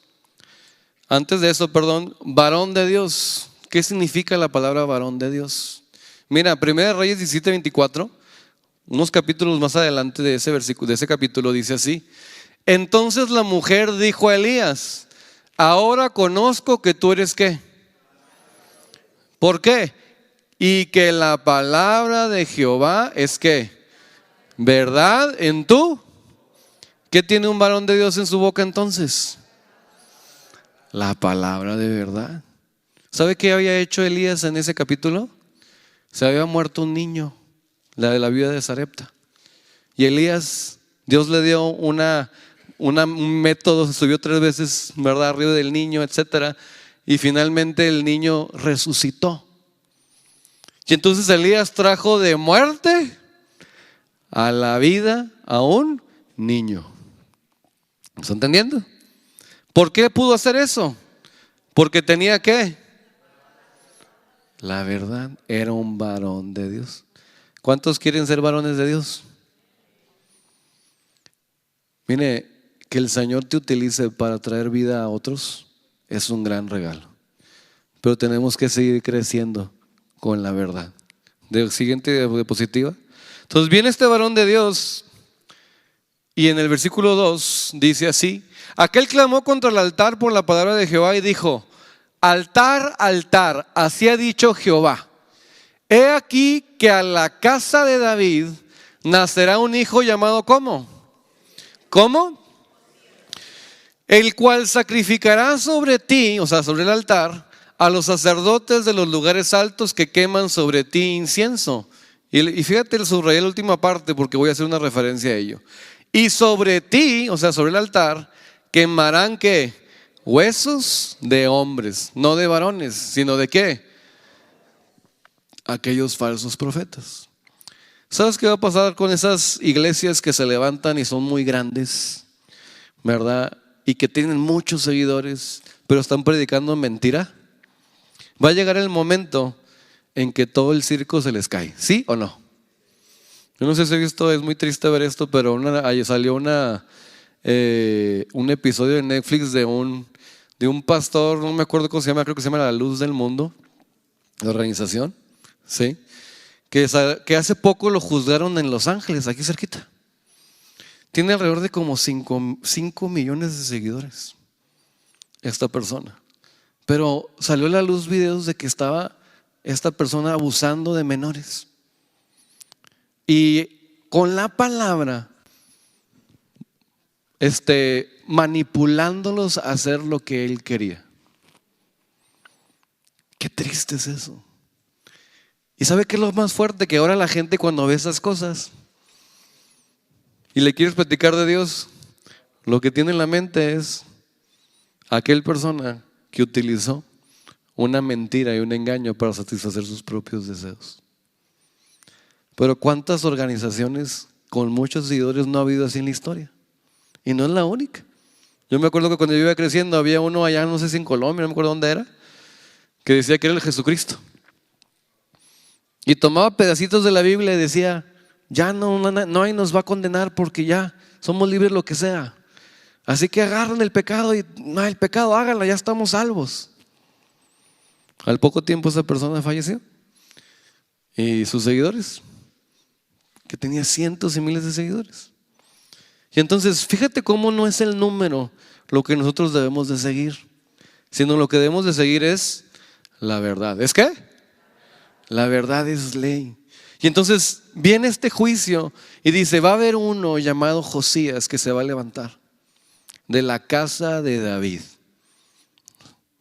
Antes de eso, varón de Dios. ¿Qué significa la palabra varón de Dios? Mira, 1 Reyes 17:24, unos capítulos más adelante de ese versículo, de ese capítulo, dice así: entonces la mujer dijo a Elías: ahora conozco que tú eres ¿qué? ¿Por qué? Y que la palabra de Jehová es ¿qué? ¿Verdad en tú? ¿Qué tiene un varón de Dios en su boca entonces? La palabra de verdad. ¿Sabe qué había hecho Elías en ese capítulo? Se había muerto un niño, la de la viuda de Sarepta. Y Elías, Dios le dio un método, se subió 3 veces, ¿verdad?, arriba del niño, etcétera. Y finalmente el niño resucitó. Y entonces Elías trajo de muerte a la vida a un niño. ¿Me está entendiendo? ¿Por qué pudo hacer eso? Porque tenía ¿qué? La verdad. Era un varón de Dios. ¿Cuántos quieren ser varones de Dios? Mire, que el Señor te utilice para traer vida a otros es un gran regalo. Pero tenemos que seguir creciendo con la verdad. Siguiente diapositiva. Entonces viene este varón de Dios y en el versículo 2 dice así: aquel clamó contra el altar por la palabra de Jehová y dijo: altar, altar, así ha dicho Jehová, he aquí que a la casa de David nacerá un hijo llamado ¿cómo? ¿Cómo? El cual sacrificará sobre ti, o sea, sobre el altar, a los sacerdotes de los lugares altos que queman sobre ti incienso. Y fíjate, subrayé la última parte porque voy a hacer una referencia a ello. Y sobre ti, o sea, sobre el altar, quemarán ¿qué? Huesos de hombres, no de varones, sino de ¿qué? Aquellos falsos profetas. ¿Sabes qué va a pasar con esas iglesias que se levantan y son muy grandes, ¿verdad? Y que tienen muchos seguidores, pero están predicando mentira? Va a llegar el momento en que todo el circo se les cae, ¿sí o no? Yo no sé si he visto, es muy triste ver esto, pero ayer salió un episodio de Netflix de un pastor, no me acuerdo cómo se llama, creo que se llama La Luz del Mundo, la organización, ¿sí? Que hace poco lo juzgaron en Los Ángeles, aquí cerquita. Tiene alrededor de como 5 millones de seguidores esta persona. Pero salió a la luz videos de que estaba esta persona abusando de menores. Y con la palabra, manipulándolos a hacer lo que él quería. Qué triste es eso. ¿Y sabe qué es lo más fuerte? Que ahora la gente, cuando ve esas cosas y le quieres platicar de Dios, lo que tiene en la mente es aquel persona que utilizó una mentira y un engaño para satisfacer sus propios deseos. Pero ¿cuántas organizaciones con muchos seguidores no ha habido así en la historia? Y no es la única. Yo me acuerdo que cuando yo iba creciendo había uno allá, no sé si en Colombia, no me acuerdo dónde era, que decía que era el Jesucristo. Y tomaba pedacitos de la Biblia y decía: ya no hay nos va a condenar porque ya somos libres lo que sea. Así que agarren el pecado y el pecado háganlo, ya estamos salvos. Al poco tiempo esa persona falleció. Y sus seguidores, que tenía cientos y miles de seguidores. Y entonces, fíjate cómo no es el número lo que nosotros debemos de seguir, sino lo que debemos de seguir es la verdad. ¿Es qué? La verdad es ley. Y entonces viene este juicio y dice, va a haber uno llamado Josías que se va a levantar de la casa de David.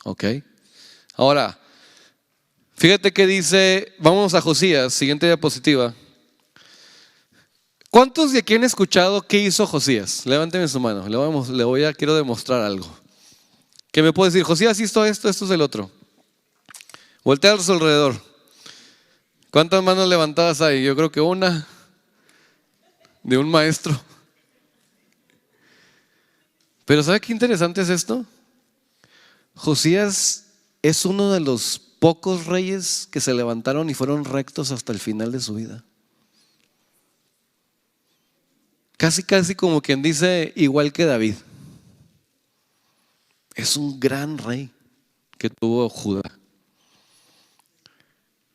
¿Ok? Ahora, fíjate que dice, vamos a Josías, siguiente diapositiva. ¿Cuántos de aquí han escuchado qué hizo Josías? Levánteme su mano, quiero demostrar algo. Que me puede decir, Josías hizo esto, esto es el otro. Voltea a su alrededor. ¿Cuántas manos levantadas hay? Yo creo que una de un maestro. Pero ¿sabe qué interesante es esto? Josías es uno de los pocos reyes que se levantaron y fueron rectos hasta el final de su vida. Casi como quien dice, igual que David. Es un gran rey que tuvo Judá.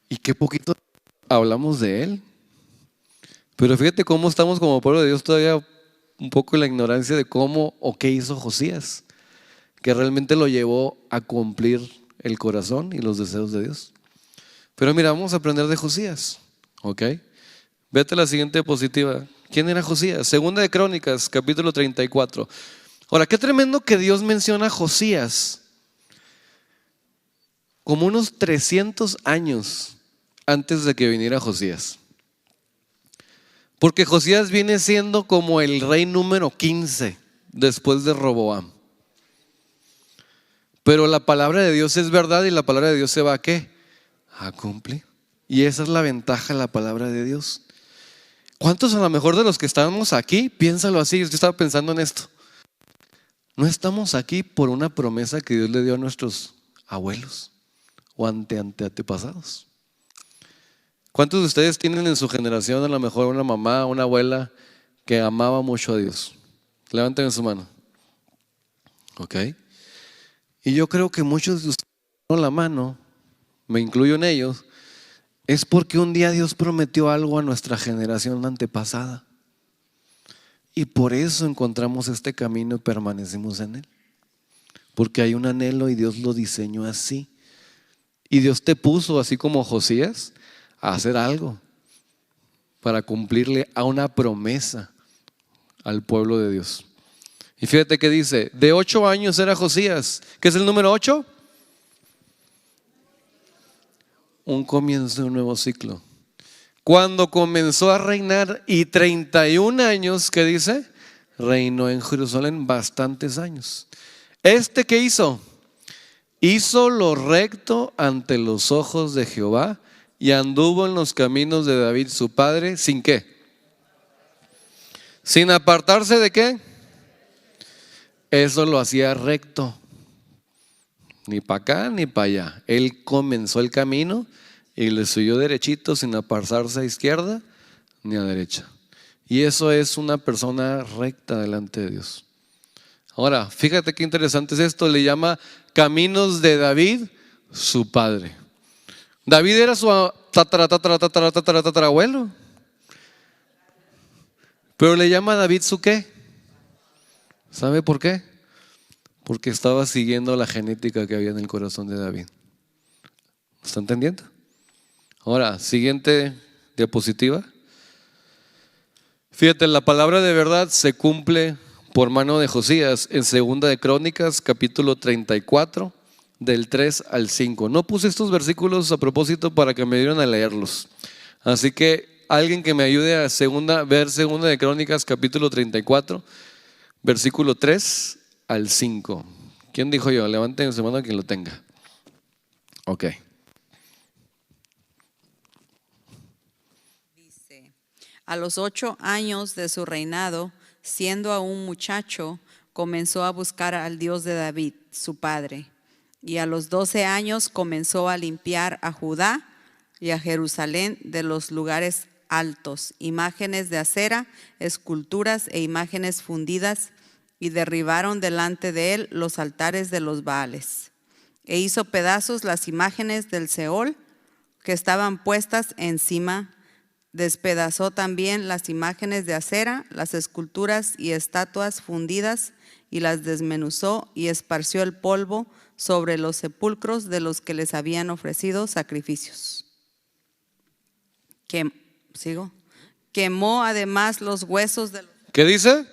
Y qué poquito hablamos de él. Pero fíjate cómo estamos como pueblo de Dios todavía un poco en la ignorancia de cómo o qué hizo Josías, que realmente lo llevó a cumplir el corazón y los deseos de Dios. Pero mira, vamos a aprender de Josías, ¿ok? Vete a la siguiente diapositiva. ¿Quién era Josías? Segunda de Crónicas, capítulo 34. Ahora, qué tremendo que Dios menciona a Josías como unos 300 años antes de que viniera Josías. Porque Josías viene siendo como el rey número 15 después de Roboam. Pero la palabra de Dios es verdad y la palabra de Dios se va a ¿qué? A cumplir. Y esa es la ventaja de la palabra de Dios. ¿Cuántos a lo mejor de los que estábamos aquí? Piénsalo así, yo estaba pensando en esto. No estamos aquí por una promesa que Dios le dio a nuestros abuelos o antepasados. ¿Cuántos de ustedes tienen en su generación a lo mejor una mamá, una abuela que amaba mucho a Dios? Levanten su mano. Ok. Y yo creo que muchos de ustedes con la mano, me incluyo en ellos, es porque un día Dios prometió algo a nuestra generación antepasada. Y por eso encontramos este camino y permanecimos en él. Porque hay un anhelo y Dios lo diseñó así. Y Dios te puso, así como Josías, a hacer algo para cumplirle a una promesa al pueblo de Dios. Y fíjate que dice, de 8 años era Josías. ¿Qué es el número 8? Un comienzo de un nuevo ciclo. Cuando comenzó a reinar y 31 años, ¿qué dice? Reinó en Jerusalén bastantes años. ¿Qué hizo? Hizo lo recto ante los ojos de Jehová y anduvo en los caminos de David su padre. ¿Sin qué? Sin apartarse de qué. Eso lo hacía recto. Ni para acá ni para allá. Él comenzó el camino y le siguió derechito sin apartarse a izquierda ni a derecha. Y eso es una persona recta delante de Dios. Ahora, fíjate qué interesante es esto. Le llama caminos de David, su padre. David era su tatarabuelo. Pero le llama a David su ¿qué? ¿Sabe por qué? Porque estaba siguiendo la genética que había en el corazón de David. ¿Está entendiendo? Ahora, siguiente diapositiva. Fíjate, la palabra de verdad se cumple por mano de Josías en Segunda de Crónicas, capítulo 34, del 3 al 5. No puse estos versículos a propósito para que me dieran a leerlos. Así que alguien que me ayude a ver Segunda de Crónicas, capítulo 34, versículo 3 al 5. ¿Quién dijo yo? Levanten su mano quien lo tenga. Ok. Dice, a los 8 años de su reinado, siendo aún muchacho, comenzó a buscar al Dios de David, su padre. Y a los 12 años comenzó a limpiar a Judá y a Jerusalén de los lugares altos, imágenes de acera, esculturas e imágenes fundidas, y derribaron delante de él los altares de los Baales. e hizo pedazos las imágenes del Seol que estaban puestas encima. Despedazó también las imágenes de acera, las esculturas y estatuas fundidas, y las desmenuzó y esparció el polvo sobre los sepulcros de los que les habían ofrecido sacrificios. ¿Sigo? Quemó además los huesos de los... ¿Qué dice?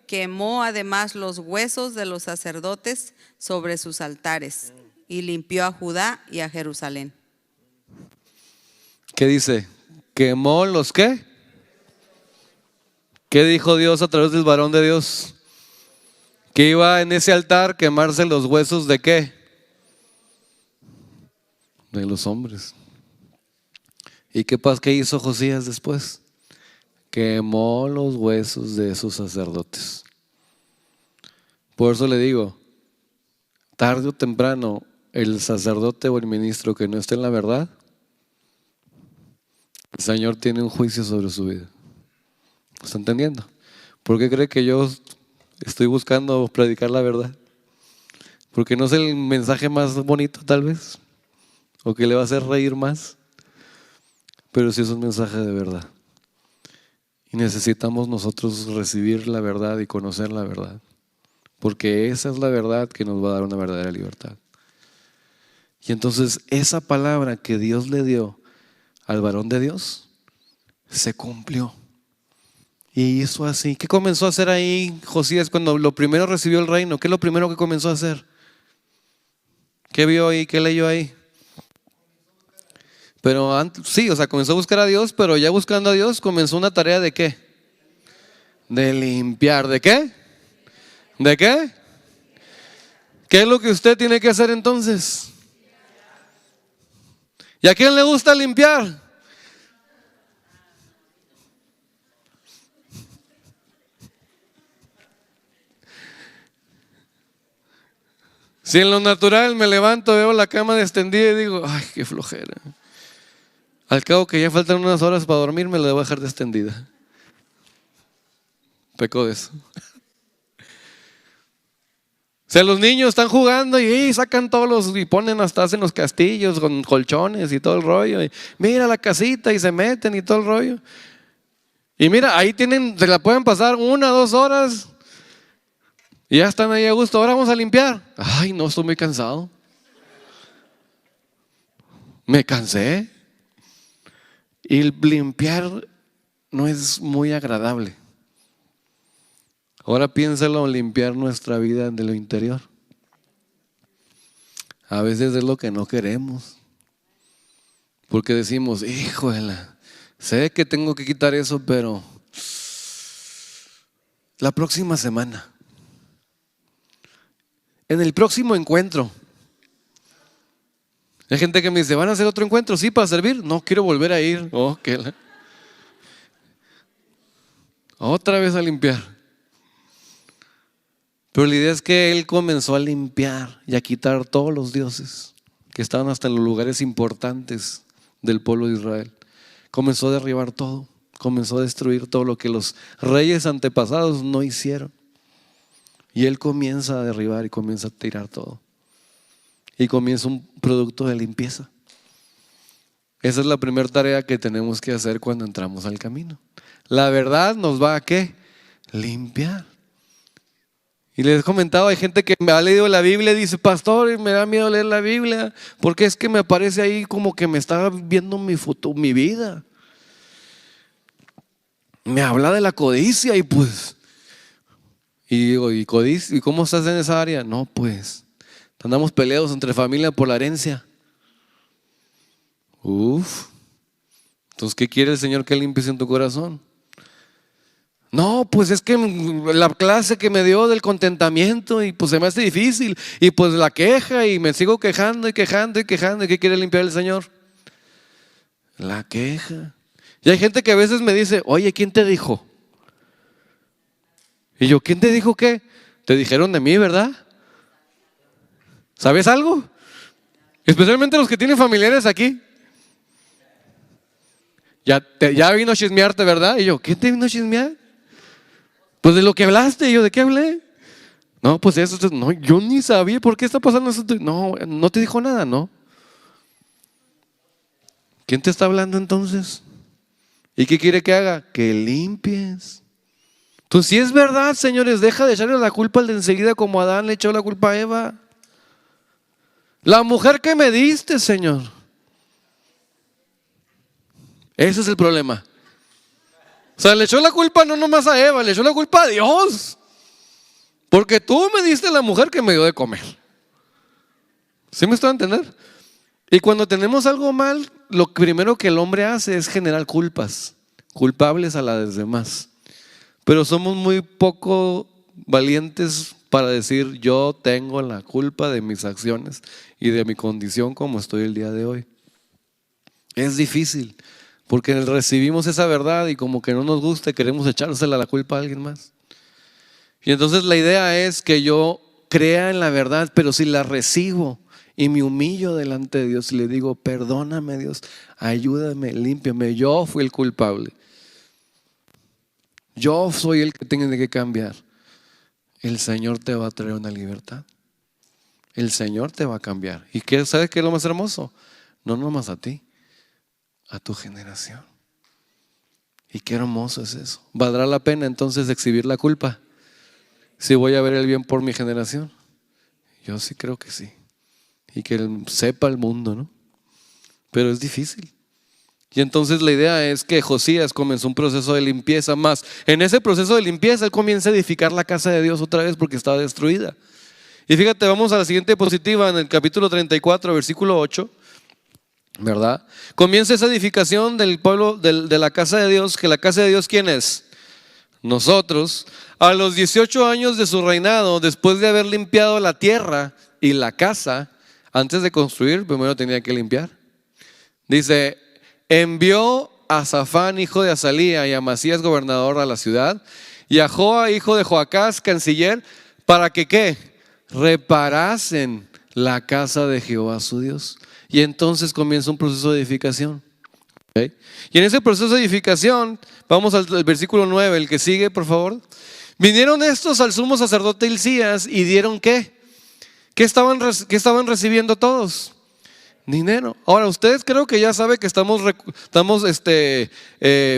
Quemó además los huesos de los sacerdotes sobre sus altares y limpió a Judá y a Jerusalén. ¿Qué dice? ¿Quemó los qué? ¿Qué dijo Dios a través del varón de Dios? Que iba en ese altar quemarse los huesos de qué? De los hombres. ¿Y qué pasa? ¿Qué hizo Josías después? Quemó los huesos de esos sacerdotes. Por eso le digo, tarde o temprano, el sacerdote o el ministro que no esté en la verdad, el Señor tiene un juicio sobre su vida. ¿Está entendiendo? ¿Por qué cree que yo estoy buscando predicar la verdad? Porque no es el mensaje más bonito tal vez, o que le va a hacer reír más, pero sí es un mensaje de verdad. Y necesitamos nosotros recibir la verdad y conocer la verdad, porque esa es la verdad que nos va a dar una verdadera libertad. Y entonces esa palabra que Dios le dio al varón de Dios se cumplió. Y hizo así. ¿Qué comenzó a hacer ahí Josías cuando lo primero recibió el reino? ¿Qué es lo primero que comenzó a hacer? ¿Qué vio ahí? ¿Qué leyó ahí? Pero antes, sí, o sea, comenzó a buscar a Dios, pero ya buscando a Dios comenzó una tarea ¿de qué? De limpiar. ¿De qué? ¿De qué? ¿Qué es lo que usted tiene que hacer entonces? ¿Y a quién le gusta limpiar? Si en lo natural me levanto, veo la cama extendida y digo, ay, qué flojera. Al cabo que ya faltan unas horas para dormir, me la voy a dejar extendida. Peco de eso. O sea, los niños están jugando y sacan todos los, y ponen hasta hacen los castillos con colchones y todo el rollo. Y mira la casita y se meten y todo el rollo. Y mira, ahí tienen, se la pueden pasar 1 o 2 horas y ya están ahí a gusto. Ahora vamos a limpiar. Ay, no, estoy muy cansado. Me cansé. Y limpiar no es muy agradable. Ahora piénsalo, limpiar nuestra vida de lo interior. A veces es lo que no queremos. Porque decimos, híjole, sé que tengo que quitar eso, pero la próxima semana, en el próximo encuentro. Hay gente que me dice, ¿van a hacer otro encuentro? Sí, para servir. No, quiero volver a ir. Otra vez a limpiar. Pero la idea es que él comenzó a limpiar y a quitar todos los dioses que estaban hasta en los lugares importantes del pueblo de Israel. Comenzó a derribar todo. Comenzó a destruir todo lo que los reyes antepasados no hicieron. Y él comienza a derribar y comienza a tirar todo. Y comienza un producto de limpieza. Esa es la primera tarea que tenemos que hacer cuando entramos al camino. La verdad nos va a ¿qué? Limpiar. Y les he comentado, hay gente que me ha leído la Biblia y dice, pastor, me da miedo leer la Biblia porque es que me aparece ahí como que me está viendo mi vida. Me habla de la codicia y pues, y digo, ¿y codicia? ¿Y cómo estás en esa área? No, pues andamos peleados entre familia por la herencia. Entonces, ¿qué quiere el Señor que limpies en tu corazón? No, pues es que la clase que me dio del contentamiento y pues se me hace difícil y pues la queja y me sigo quejando y quejando y quejando. ¿Y qué quiere limpiar el Señor? La queja. Y hay gente que a veces me dice, oye, ¿quién te dijo? Y yo, ¿quién te dijo qué? Te dijeron de mí, ¿verdad? ¿Sabes algo? Especialmente los que tienen familiares aquí. Ya vino a chismearte, ¿verdad? Y yo, ¿qué te vino a chismear? Pues de lo que hablaste. Y yo, ¿de qué hablé? No, pues eso, no, yo ni sabía por qué está pasando eso. No, no te dijo nada, ¿no? ¿Quién te está hablando entonces? ¿Y qué quiere que haga? Que limpies. Entonces, si es verdad, señores, deja de echarle la culpa al de enseguida como Adán le echó la culpa a Eva. La mujer que me diste, Señor. Ese es el problema. O sea, le echó la culpa no nomás a Eva, le echó la culpa a Dios. Porque tú me diste la mujer que me dio de comer. ¿Sí me estoy a entender? Y cuando tenemos algo mal, lo primero que el hombre hace es generar culpas, culpables a las demás. Pero somos muy poco valientes para decir yo tengo la culpa de mis acciones y de mi condición como estoy el día de hoy. Es difícil porque recibimos esa verdad y como que no nos gusta y queremos echársela la culpa a alguien más. Y entonces la idea es que yo crea en la verdad, pero si la recibo y me humillo delante de Dios y le digo, perdóname Dios, ayúdame, límpiame, yo fui el culpable. Yo soy el que tiene que cambiar. El Señor te va a traer una libertad. El Señor te va a cambiar. ¿Y qué, sabes qué es lo más hermoso? No nomás a ti, a tu generación. Y qué hermoso es eso. ¿Valdrá la pena entonces exhibir la culpa si voy a ver el bien por mi generación? Yo sí creo que sí. Y que sepa el mundo, ¿no? Pero es difícil. Y entonces la idea es que Josías comenzó un proceso de limpieza más. En ese proceso de limpieza él comienza a edificar la casa de Dios otra vez porque estaba destruida. Y fíjate, vamos a la siguiente diapositiva en el capítulo 34, versículo 8, ¿verdad? Comienza esa edificación del pueblo, de la casa de Dios, que la casa de Dios, ¿quién es? Nosotros. A los 18 años de su reinado, después de haber limpiado la tierra y la casa, antes de construir, primero tenía que limpiar. Dice, envió a Safán, hijo de Azalía, y a Masías, gobernador, a la ciudad, y a Joa, hijo de Joacás, canciller, para que ¿qué? Reparasen la casa de Jehová su Dios. Y entonces comienza un proceso de edificación. ¿Okay? Y en ese proceso de edificación, vamos al versículo 9, el que sigue, por favor. Vinieron estos al sumo sacerdote Hilcías y dieron ¿qué? ¿Qué estaban recibiendo todos? Dinero. Ahora, ustedes creo que ya saben que estamos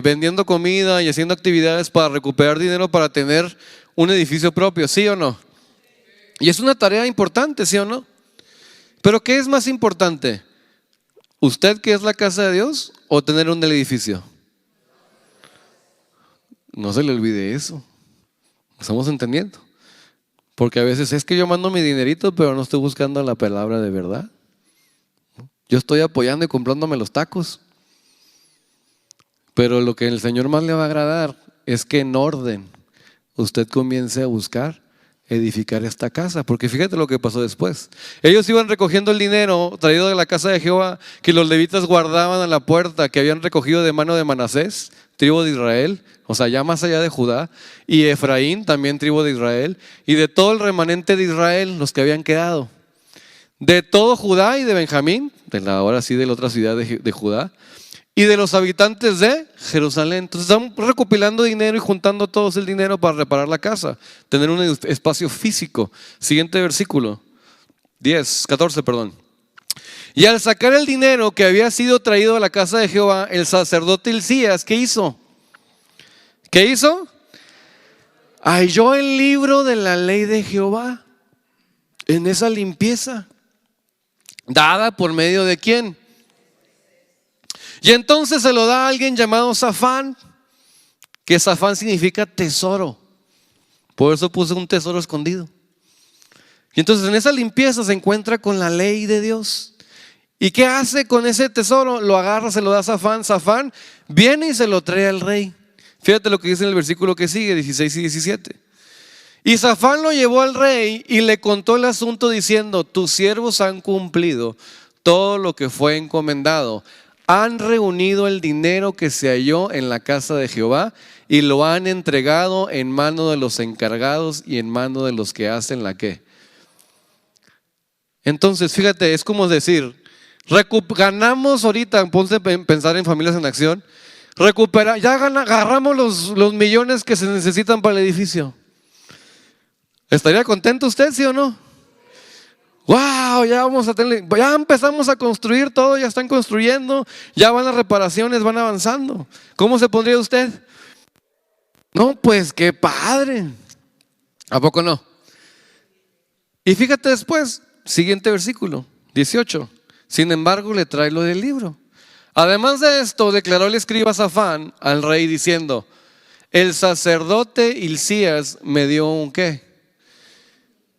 vendiendo comida y haciendo actividades para recuperar dinero para tener un edificio propio, ¿sí o no? Y es una tarea importante, ¿sí o no? Pero ¿qué es más importante? ¿Usted que es la casa de Dios o tener un edificio? No se le olvide eso. ¿Estamos entendiendo? Porque a veces es que yo mando mi dinerito, pero no estoy buscando la palabra de verdad. Yo estoy apoyando y comprándome los tacos. Pero lo que el Señor más le va a agradar es que en orden usted comience a buscar edificar esta casa. Porque fíjate lo que pasó después. Ellos iban recogiendo el dinero traído de la casa de Jehová que los levitas guardaban a la puerta, que habían recogido de mano de Manasés, tribu de Israel, o sea, ya más allá de Judá, y Efraín, también tribu de Israel, y de todo el remanente de Israel, los que habían quedado. De todo Judá y de Benjamín, ahora sí de la otra ciudad de Judá, y de los habitantes de Jerusalén. Entonces están recopilando dinero y juntando todos el dinero para reparar la casa, tener un espacio físico. Siguiente versículo, 14. Y al sacar el dinero que había sido traído a la casa de Jehová, el sacerdote Hilcías, ¿qué hizo? ¿Qué hizo? Halló el libro de la ley de Jehová en esa limpieza, dada por medio de ¿quién? Y entonces se lo da a alguien llamado Safán, que Safán significa tesoro. Por eso puse un tesoro escondido. Y entonces en esa limpieza se encuentra con la ley de Dios. ¿Y qué hace con ese tesoro? Lo agarra, se lo da a Safán. Safán viene y se lo trae al rey. Fíjate lo que dice en el versículo que sigue, 16 y 17. Y Safán lo llevó al rey y le contó el asunto diciendo: tus siervos han cumplido todo lo que fue encomendado. Han reunido el dinero que se halló en la casa de Jehová y lo han entregado en mano de los encargados y en mano de los que hacen la ¿qué? Entonces, fíjate, es como decir, ganamos ahorita, ponte a pensar en Familias en Acción, agarramos los millones que se necesitan para el edificio. ¿Estaría contento usted, sí o no? ¡Wow! Ya empezamos a construir todo, ya están construyendo, ya van las reparaciones, van avanzando. ¿Cómo se pondría usted? No, pues qué padre. ¿A poco no? Y fíjate después, siguiente versículo, 18. Sin embargo, le trae lo del libro. Además de esto, declaró el escriba Safán al rey diciendo: el sacerdote Hilcías me dio un ¿qué?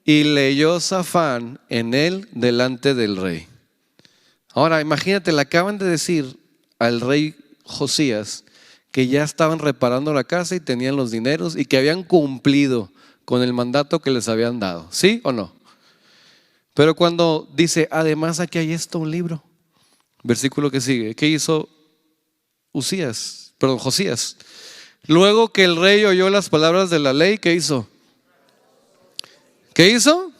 Y leyó Safán en él delante del rey. Ahora imagínate, le acaban de decir al rey Josías que ya estaban reparando la casa y tenían los dineros y que habían cumplido con el mandato que les habían dado. ¿Sí o no? Pero cuando dice, además aquí hay un libro, versículo que sigue, ¿qué hizo Josías? Luego que el rey oyó las palabras de la ley, ¿qué hizo? ¿Qué hizo?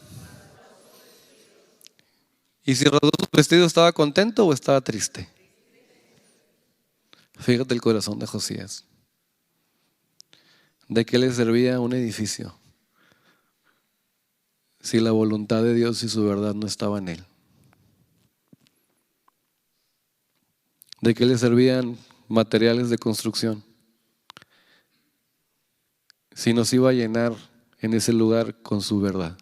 ¿Y si rasgó su vestido, estaba contento o estaba triste? Fíjate el corazón de Josías. ¿De qué le servía un edificio si la voluntad de Dios y su verdad no estaba en él? ¿De qué le servían materiales de construcción si nos iba a llenar en ese lugar con su verdad?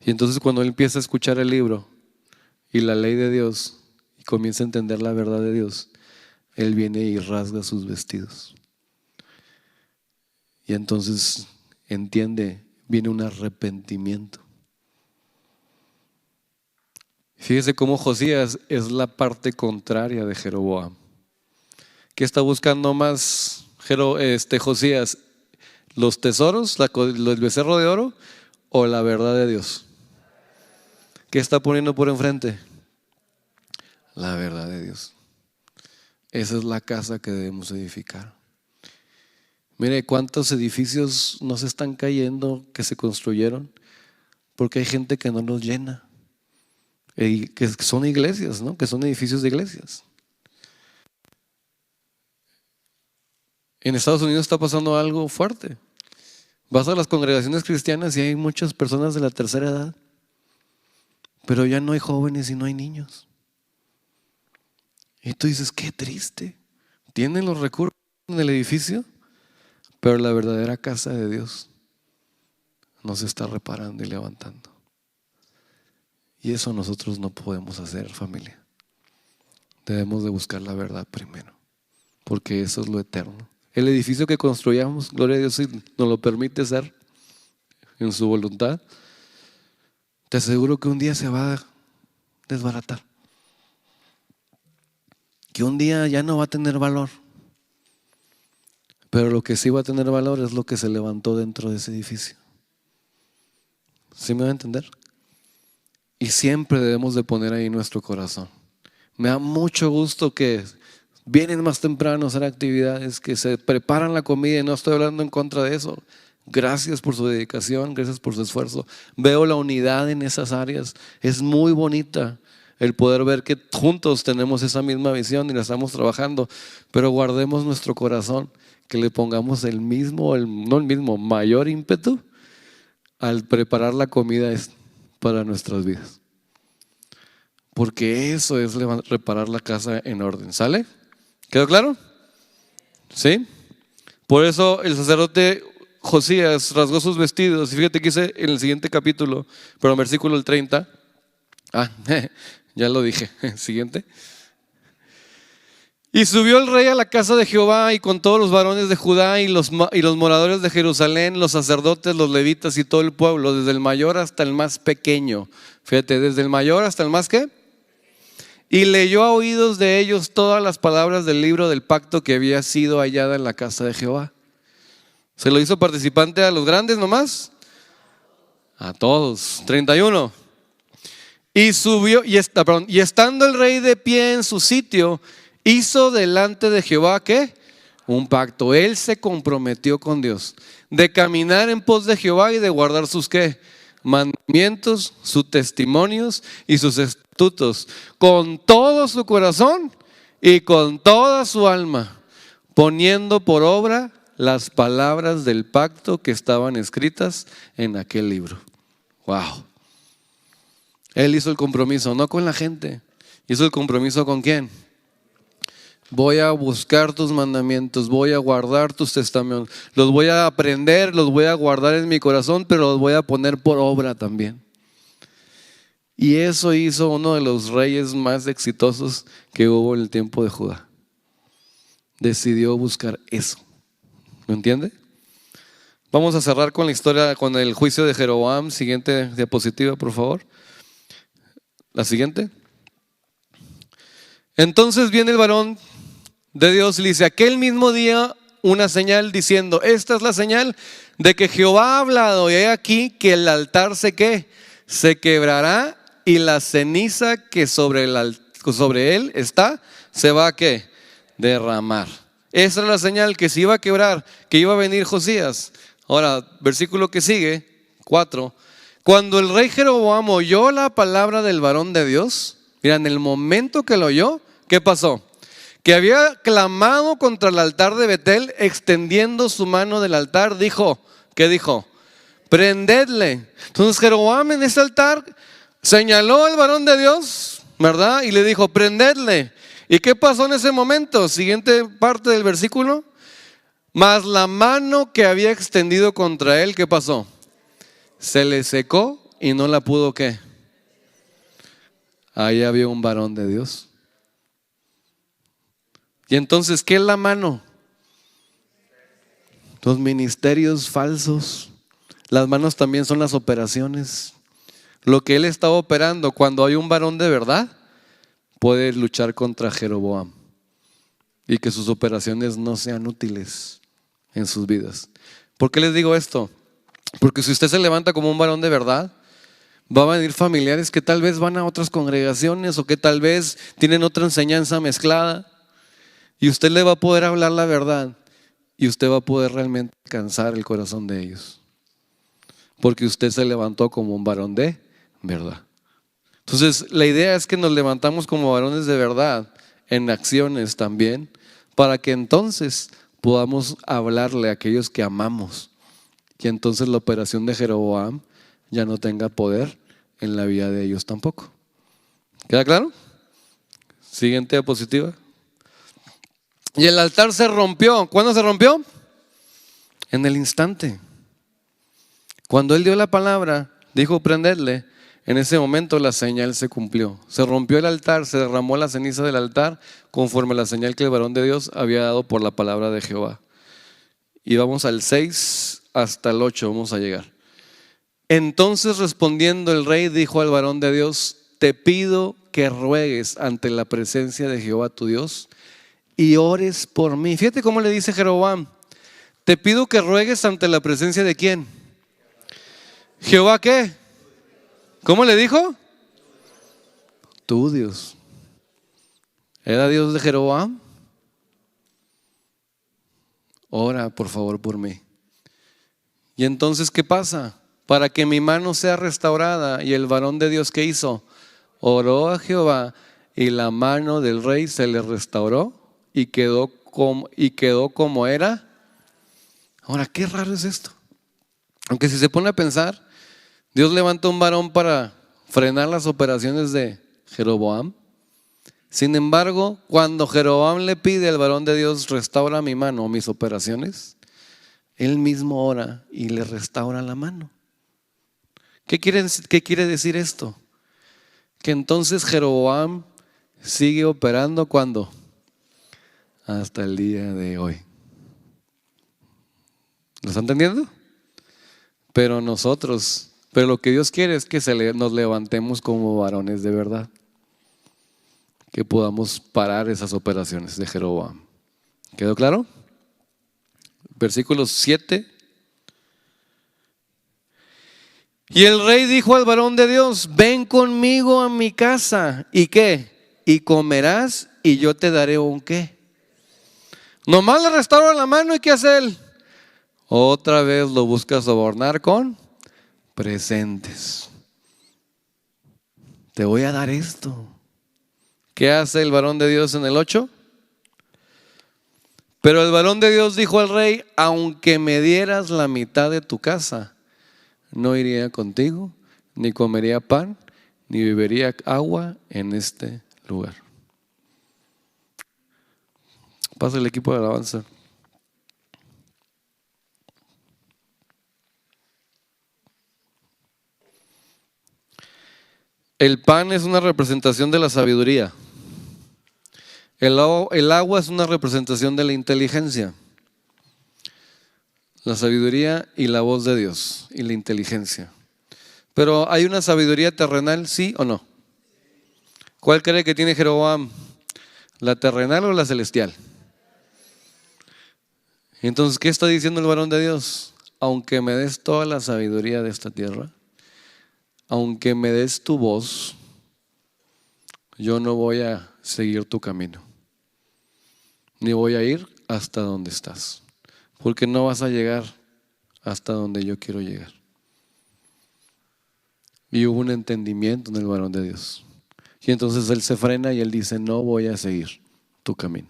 Y entonces cuando él empieza a escuchar el libro y la ley de Dios y comienza a entender la verdad de Dios, él viene y rasga sus vestidos. Y entonces entiende, viene un arrepentimiento. Fíjese cómo Josías es la parte contraria de Jeroboam. ¿Qué está buscando más Josías? ¿Los tesoros, el becerro de oro o la verdad de Dios? ¿Qué está poniendo por enfrente? La verdad de Dios. Esa es la casa que debemos edificar. Mire cuántos edificios no se están cayendo que se construyeron porque hay gente que no los llena. Que son iglesias, ¿no? Que son edificios de iglesias. En Estados Unidos está pasando algo fuerte. Vas a las congregaciones cristianas y hay muchas personas de la tercera edad, pero ya no hay jóvenes y no hay niños. Y tú dices, qué triste. Tienen los recursos en el edificio, pero la verdadera casa de Dios no se está reparando y levantando. Y eso nosotros no podemos hacer, familia. Debemos de buscar la verdad primero, porque eso es lo eterno. El edificio que construyamos, gloria a Dios, si nos lo permite ser en su voluntad, te aseguro que un día se va a desbaratar, que un día ya no va a tener valor. Pero lo que sí va a tener valor es lo que se levantó dentro de ese edificio. ¿Sí me va a entender? Y siempre debemos de poner ahí nuestro corazón. Me da mucho gusto que vienen más temprano a hacer actividades, que se preparan la comida, y no estoy hablando en contra de eso. Gracias por su dedicación, gracias por su esfuerzo. Veo la unidad en esas áreas. Es muy bonita el poder ver que juntos tenemos esa misma visión y la estamos trabajando, pero guardemos nuestro corazón, que le pongamos mayor ímpetu al preparar la comida para nuestras vidas. Porque eso es reparar la casa en orden. ¿Sale? ¿Quedó claro? ¿Sí? Por eso el sacerdote Josías rasgó sus vestidos. Y fíjate que dice en el siguiente capítulo, pero en versículo 30. Ya lo dije. Siguiente. Y subió el rey a la casa de Jehová y con todos los varones de Judá y los moradores de Jerusalén, los sacerdotes, los levitas y todo el pueblo, desde el mayor hasta el más pequeño. Fíjate, desde el mayor hasta el más ¿qué? Y leyó a oídos de ellos todas las palabras del libro del pacto que había sido hallada en la casa de Jehová. ¿Se lo hizo participante a los grandes nomás? A todos. 31. Y subió, y estando el rey de pie en su sitio, hizo delante de Jehová ¿qué? Un pacto. Él se comprometió con Dios de caminar en pos de Jehová y de guardar sus ¿qué? Mandamientos, sus testimonios y sus estatutos con todo su corazón y con toda su alma, poniendo por obra las palabras del pacto que estaban escritas en aquel libro. Wow. Él hizo el compromiso, no con la gente. Hizo el compromiso ¿con quién? Voy a buscar tus mandamientos, voy a guardar tus testamentos, los voy a aprender, los voy a guardar en mi corazón, pero los voy a poner por obra también. Y eso hizo uno de los reyes más exitosos que hubo en el tiempo de Judá. Decidió buscar eso. ¿Me entiende? Vamos a cerrar con la historia, con el juicio de Jeroboam. Siguiente diapositiva, por favor. La siguiente. Entonces viene el varón de Dios y le dice: aquel mismo día una señal diciendo: esta es la señal de que Jehová ha hablado, y he aquí que el altar se quebrará, y la ceniza que sobre él está se va a ¿qué? Derramar. Esa era la señal, que se iba a quebrar, que iba a venir Josías. Ahora, versículo que sigue, 4. Cuando el rey Jeroboam oyó la palabra del varón de Dios, mira, en el momento que lo oyó, ¿qué pasó? Que había clamado contra el altar de Betel, extendiendo su mano del altar, dijo, ¿qué dijo? Prendedle. Entonces Jeroboam en ese altar señaló al varón de Dios, ¿verdad? Y le dijo, prendedle. ¿Y qué pasó en ese momento? Siguiente parte del versículo. Mas la mano que había extendido contra él, ¿qué pasó? Se le secó y no la pudo ¿qué? Ahí había un varón de Dios. Y entonces, ¿qué es la mano? Los ministerios falsos. Las manos también son las operaciones. Lo que él estaba operando, cuando hay un varón de verdad, puede luchar contra Jeroboam y que sus operaciones no sean útiles en sus vidas. ¿Por qué les digo esto? Porque si usted se levanta como un varón de verdad, va a venir familiares que tal vez van a otras congregaciones o que tal vez tienen otra enseñanza mezclada, y usted le va a poder hablar la verdad y usted va a poder realmente alcanzar el corazón de ellos, porque usted se levantó como un varón de verdad. Entonces la idea es que nos levantamos como varones de verdad en acciones también, para que entonces podamos hablarle a aquellos que amamos, y entonces la operación de Jeroboam ya no tenga poder en la vida de ellos tampoco. ¿Queda claro? Siguiente diapositiva. Y el altar se rompió. ¿Cuándo se rompió? En el instante. Cuando él dio la palabra, dijo prenderle, en ese momento la señal se cumplió. Se rompió el altar, se derramó la ceniza del altar conforme a la señal que el varón de Dios había dado por la palabra de Jehová. Y vamos al 6 hasta el 8, vamos a llegar. Entonces respondiendo el rey dijo al varón de Dios: te pido que ruegues ante la presencia de Jehová tu Dios y ores por mí. Fíjate cómo le dice Jeroboam: te pido que ruegues ante la presencia de ¿quién? ¿Jehová qué? ¿Cómo le dijo? Tu Dios. ¿Era Dios de Jeroboam? Ora por favor por mí. Y entonces, ¿qué pasa? Para que mi mano sea restaurada. Y el varón de Dios, ¿qué hizo? Oró a Jehová, y la mano del rey se le restauró y quedó como era. Ahora, qué raro es esto. Aunque si se pone a pensar, Dios levanta un varón para frenar las operaciones de Jeroboam. Sin embargo, cuando Jeroboam le pide al varón de Dios: restaura mi mano, mis operaciones, él mismo ora y le restaura la mano. ¿Qué quiere decir esto? Que entonces Jeroboam sigue operando ¿cuándo? Hasta el día de hoy. ¿Lo están entendiendo? Pero lo que Dios quiere es que nos levantemos como varones de verdad, que podamos parar esas operaciones de Jeroboam. ¿Quedó claro? Versículos 7. Y el rey dijo al varón de Dios: ven conmigo a mi casa. ¿Y qué? Y comerás y yo te daré un ¿qué? Nomás le restaura la mano, ¿y qué hace él? Otra vez lo busca sobornar con presentes. Te voy a dar esto. ¿Qué hace el varón de Dios en el 8? Pero el varón de Dios dijo al rey: aunque me dieras la mitad de tu casa, no iría contigo, ni comería pan, ni bebería agua en este lugar. Pasa el equipo de alabanza. El pan es una representación de la sabiduría. El agua es una representación de la inteligencia. La sabiduría y la voz de Dios y la inteligencia. Pero ¿hay una sabiduría terrenal, sí o no? ¿Cuál cree que tiene Jeroboam? ¿La terrenal o la celestial? Entonces, ¿qué está diciendo el varón de Dios? Aunque me des toda la sabiduría de esta tierra, aunque me des tu voz, yo no voy a seguir tu camino, ni voy a ir hasta donde estás, porque no vas a llegar hasta donde yo quiero llegar. Y hubo un entendimiento en el varón de Dios. Y entonces él se frena y él dice: no voy a seguir tu camino.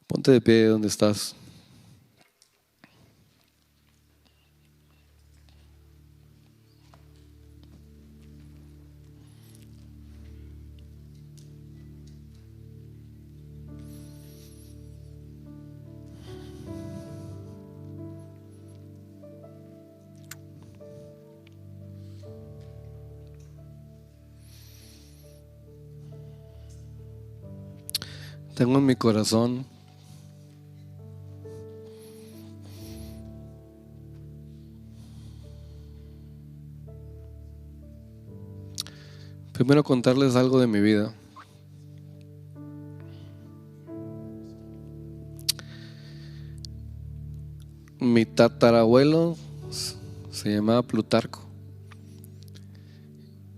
Ponte de pie donde estás. Tengo en mi corazón primero contarles algo de mi vida. Mi tatarabuelo se llamaba Plutarco.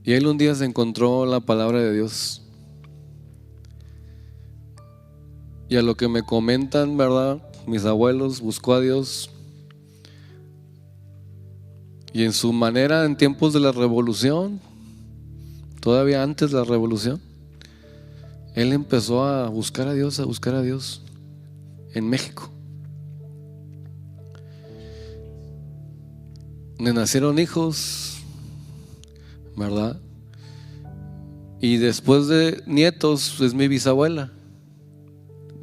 Y él un día se encontró la palabra de Dios. Y a lo que me comentan, ¿verdad? Mis abuelos, buscó a Dios. Y en su manera, en tiempos de la revolución, todavía antes de la revolución, él empezó a buscar a Dios en México. Me nacieron hijos, ¿verdad? Y después de nietos es mi bisabuela,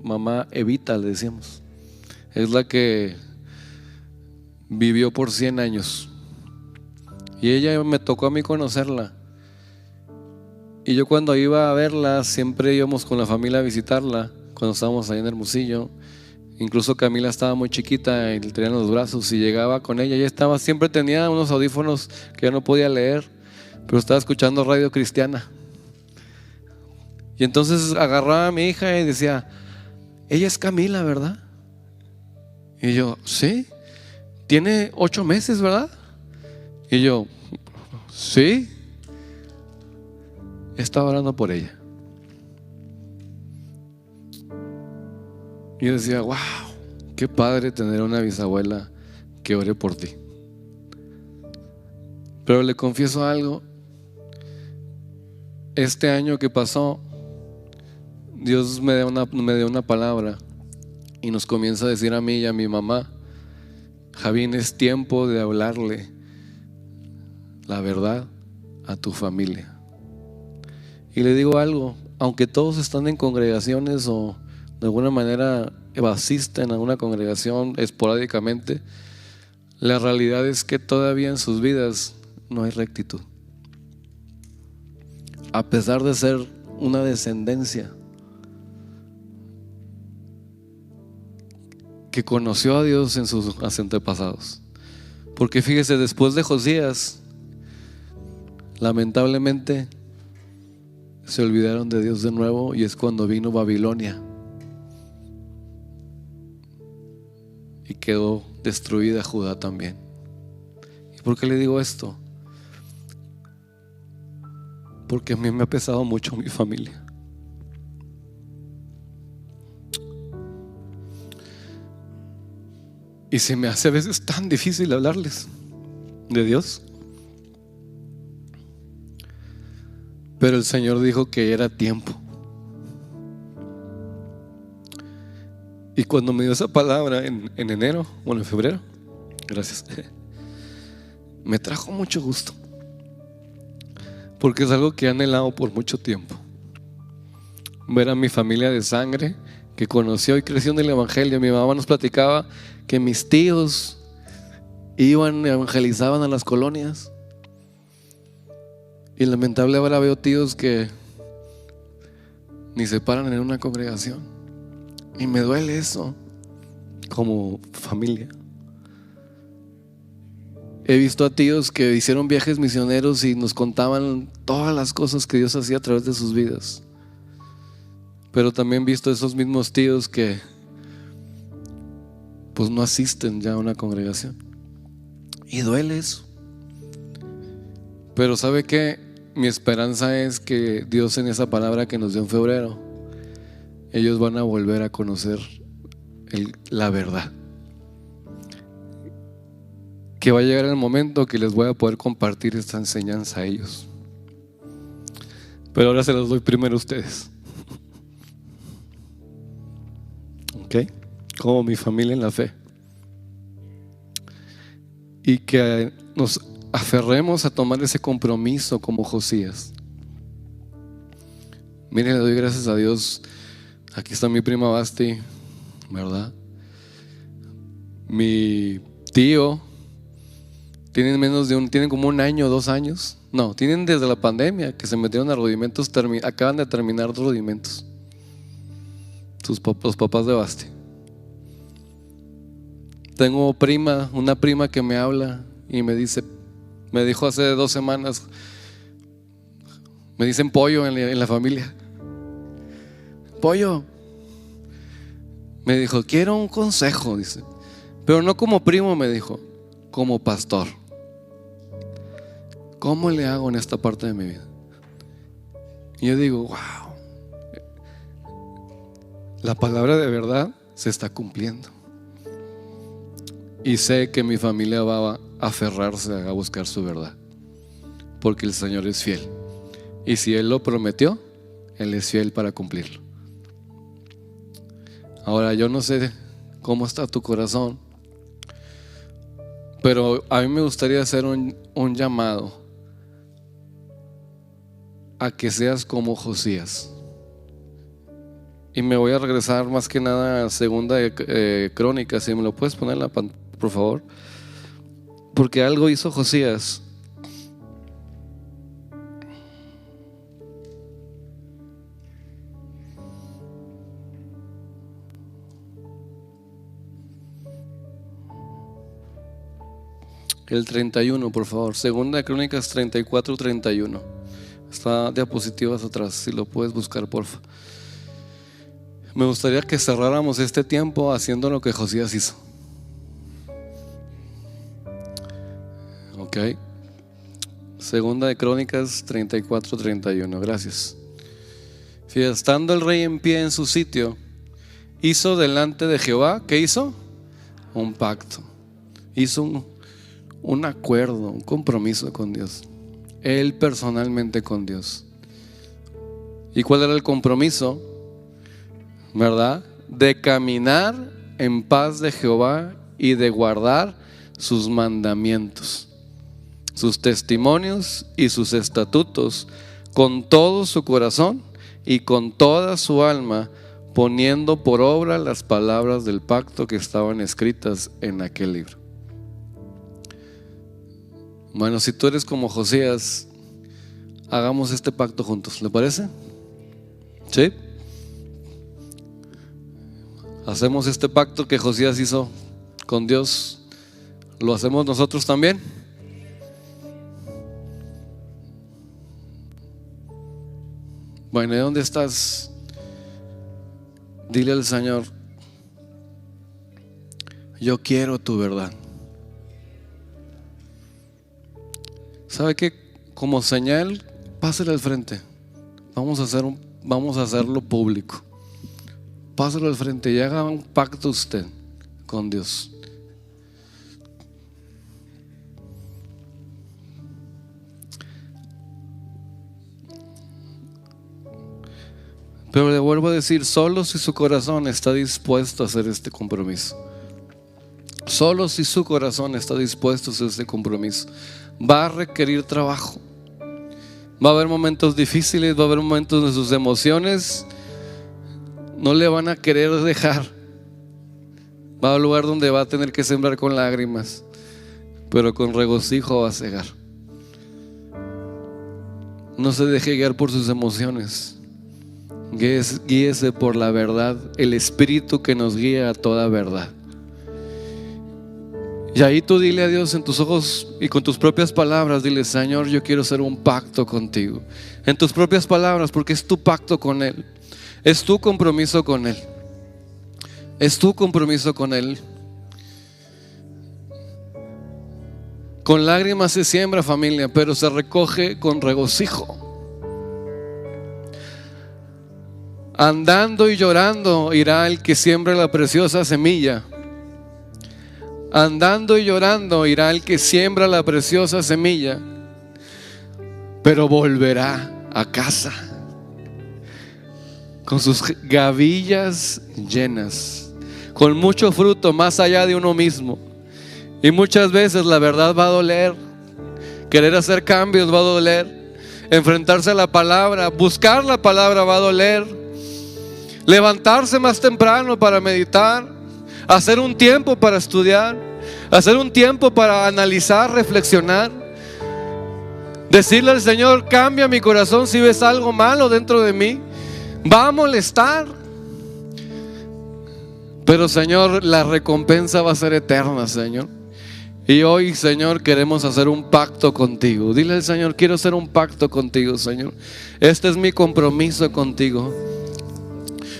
mamá Evita le decíamos. Es la que vivió por 100 años. Y ella me tocó a mí conocerla. Y yo cuando iba a verla, siempre íbamos con la familia a visitarla, cuando estábamos ahí en Hermosillo. Incluso Camila estaba muy chiquita y le tenían los brazos y llegaba con ella. Ella estaba, siempre tenía unos audífonos que yo no podía leer, pero estaba escuchando radio cristiana. Y entonces agarraba a mi hija y decía: ella es Camila, ¿verdad? Y yo: sí. Tiene 8 meses, ¿verdad? Y yo: sí. Estaba orando por ella. Y yo decía: wow, qué padre tener una bisabuela que ore por ti. Pero le confieso algo. Este año que pasó, Dios me dio una palabra y nos comienza a decir a mí y a mi mamá: Javín, es tiempo de hablarle la verdad a tu familia. Y le digo algo: aunque todos están en congregaciones o de alguna manera asisten a una congregación esporádicamente, la realidad es que todavía en sus vidas no hay rectitud. A pesar de ser una descendencia que conoció a Dios en sus antepasados. Porque fíjese, después de Josías, lamentablemente se olvidaron de Dios de nuevo, y es cuando vino Babilonia y quedó destruida Judá también. ¿Y por qué le digo esto? Porque a mí me ha pesado mucho mi familia. Y se me hace a veces tan difícil hablarles de Dios. Pero el Señor dijo que era tiempo. Y cuando me dio esa palabra en enero, bueno, en febrero, gracias, me trajo mucho gusto, porque es algo que he anhelado por mucho tiempo. Ver a mi familia de sangre que conoció y creció en el Evangelio. Mi mamá nos platicaba que mis tíos iban y evangelizaban a las colonias. Y lamentable ahora veo tíos que ni se paran en una congregación. Y me duele eso como familia. He visto a tíos que hicieron viajes misioneros y nos contaban todas las cosas que Dios hacía a través de sus vidas. Pero también he visto esos mismos tíos que pues no asisten ya a una congregación. Y duele eso. Pero ¿sabe qué? Mi esperanza es que Dios, en esa palabra que nos dio en febrero, ellos van a volver a conocer la verdad. Que va a llegar el momento que les voy a poder compartir esta enseñanza a ellos. Pero ahora se los doy primero a ustedes. ¿Ok? Como mi familia en la fe. Y que nos aferremos a tomar ese compromiso como Josías. Miren, le doy gracias a Dios. Aquí está mi prima Basti, ¿verdad? Mi tío. Tienen como 1 año, 2 años. No, tienen desde la pandemia que se metieron a rudimentos. Acaban de terminar los rudimentos. Los papás de Basti. Tengo una prima que me habla y me dijo hace 2 semanas, me dicen pollo en la familia. Pollo. Me dijo, quiero un consejo, dice. Pero no como primo, me dijo, como pastor. ¿Cómo le hago en esta parte de mi vida? Y yo digo, wow, la palabra de verdad se está cumpliendo. Y sé que mi familia va a aferrarse a buscar su verdad, porque el Señor es fiel. Y si Él lo prometió, Él es fiel para cumplirlo. Ahora, yo no sé cómo está tu corazón, pero a mí me gustaría hacer un llamado a que seas como Josías. Y me voy a regresar más que nada a Segunda de Crónicas. Si me lo puedes poner en la pantalla, por favor. Porque algo hizo Josías. El 31, por favor. Segunda de Crónicas 34-31. Está diapositivas atrás, si lo puedes buscar, porfa. Me gustaría que cerráramos este tiempo haciendo lo que Josías hizo. Ok. Segunda de Crónicas 34-31. Gracias. Fíjate, estando el rey en pie en su sitio, hizo delante de Jehová, ¿qué hizo? Un pacto. Hizo un acuerdo, un compromiso con Dios. Él personalmente con Dios. ¿Y cuál era el compromiso? ¿Verdad? De caminar en paz de Jehová y de guardar sus mandamientos, sus testimonios y sus estatutos con todo su corazón y con toda su alma, poniendo por obra las palabras del pacto que estaban escritas en aquel libro. Bueno, si tú eres como Josías, hagamos este pacto juntos, ¿le parece? ¿Sí? Hacemos este pacto que Josías hizo con Dios, ¿lo hacemos nosotros también? Bueno, ¿de dónde estás? Dile al Señor, yo quiero tu verdad. ¿Sabe qué? Como señal, pásale al frente. Vamos a hacerlo público. Pásalo al frente y haga un pacto usted con Dios. Pero le vuelvo a decir, solo si su corazón está dispuesto a hacer este compromiso. Solo si su corazón está dispuesto a hacer este compromiso. Va a requerir trabajo. Va a haber momentos difíciles, va a haber momentos donde sus emociones no le van a querer dejar. Va a haber lugar donde va a tener que sembrar con lágrimas, pero con regocijo va a cegar. No se deje guiar por sus emociones. Guíese por la verdad, el Espíritu que nos guía a toda verdad. Y ahí tú dile a Dios en tus ojos y con tus propias palabras, dile: Señor, yo quiero hacer un pacto contigo. En tus propias palabras, porque es tu pacto con Él. Es tu compromiso con Él. Es tu compromiso con Él. Con lágrimas se siembra, familia, pero se recoge con regocijo. Andando y llorando irá el que siembra la preciosa semilla. Andando y llorando irá el que siembra la preciosa semilla, pero volverá a casa con sus gavillas llenas, con mucho fruto más allá de uno mismo. Y muchas veces la verdad va a doler. Querer hacer cambios va a doler. Enfrentarse a la palabra, buscar la palabra va a doler. Levantarse más temprano para meditar, hacer un tiempo para estudiar, hacer un tiempo para analizar, reflexionar. Decirle al Señor: cambia mi corazón si ves algo malo dentro de mí. Va a molestar, pero Señor, la recompensa va a ser eterna, Señor. Y hoy, Señor, queremos hacer un pacto contigo. Dile al Señor: quiero hacer un pacto contigo, Señor. Este es mi compromiso contigo.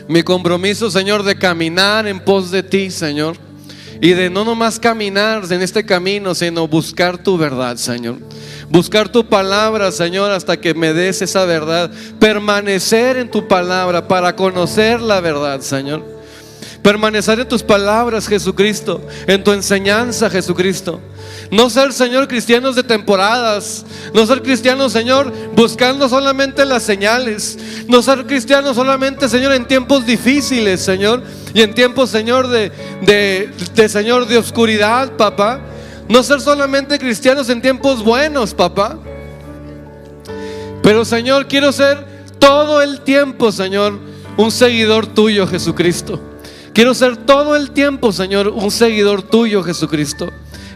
Mi compromiso, Señor, de caminar en pos de ti, Señor. Y de no nomás caminar en este camino, sino buscar tu verdad, Señor. Buscar tu palabra, Señor, hasta que me des esa verdad. Permanecer en tu palabra para conocer la verdad, Señor. Permanecer en tus palabras, Jesucristo, en tu enseñanza, Jesucristo. No ser, Señor, cristianos de temporadas. No ser cristianos, Señor, buscando solamente las señales. No ser cristianos solamente, Señor, en tiempos difíciles, Señor, y en tiempos, Señor, Señor, de oscuridad, papá. No ser solamente cristianos en tiempos buenos, papá. Pero, Señor, quiero ser todo el tiempo, Señor, un seguidor tuyo, Jesucristo. Quiero ser todo el tiempo, Señor, un seguidor tuyo, Jesucristo.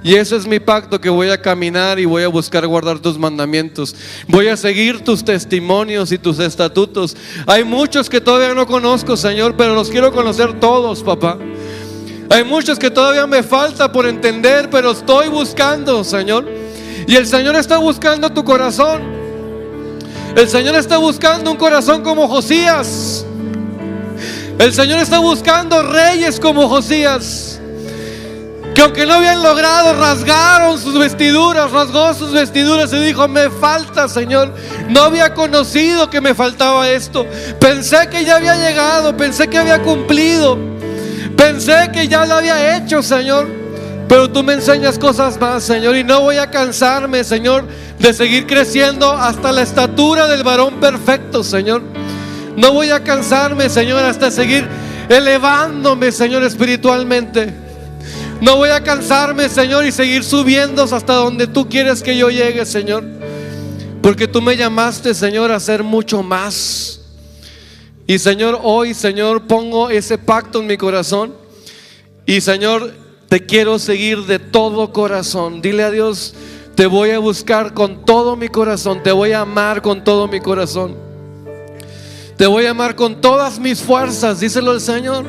Y ese es mi pacto, que voy a caminar y voy a buscar guardar tus mandamientos. Voy a seguir tus testimonios y tus estatutos. Hay muchos que todavía no conozco, Señor, pero los quiero conocer todos, papá. Hay muchos que todavía me falta por entender, pero estoy buscando, Señor. Y el Señor está buscando tu corazón. El Señor está buscando un corazón como Josías. El Señor está buscando reyes como Josías, que aunque no habían logrado, rasgó sus vestiduras y dijo: me falta, Señor. No había conocido que me faltaba esto. Pensé que ya había llegado, pensé que había cumplido, pensé que ya lo había hecho, Señor. Pero tú me enseñas cosas más, Señor, y no voy a cansarme, Señor, de seguir creciendo hasta la estatura del varón perfecto, Señor. No voy a cansarme, Señor, hasta seguir elevándome, Señor, espiritualmente. No voy a cansarme, Señor, y seguir subiendo hasta donde tú quieres que yo llegue, Señor. Porque tú me llamaste, Señor, a hacer mucho más. Y, Señor, hoy, Señor, pongo ese pacto en mi corazón. Y, Señor, te quiero seguir de todo corazón. Dile a Dios: te voy a buscar con todo mi corazón. Te voy a amar con todo mi corazón. Te voy a amar con todas mis fuerzas. Díselo al Señor.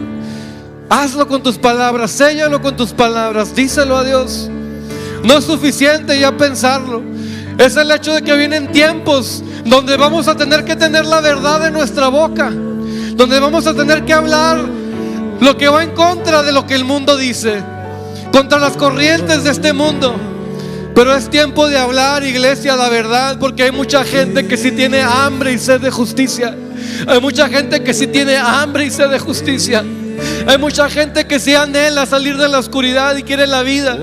Hazlo con tus palabras, séllalo con tus palabras. Díselo a Dios. No es suficiente ya pensarlo. Es el hecho de que vienen tiempos donde vamos a tener que tener la verdad en nuestra boca, donde vamos a tener que hablar lo que va en contra de lo que el mundo dice, contra las corrientes de este mundo. Pero es tiempo de hablar, iglesia, la verdad, porque hay mucha gente que sí tiene hambre y sed de justicia. Hay mucha gente que sí tiene hambre y sed de justicia. Hay mucha gente que sí anhela salir de la oscuridad y quiere la vida.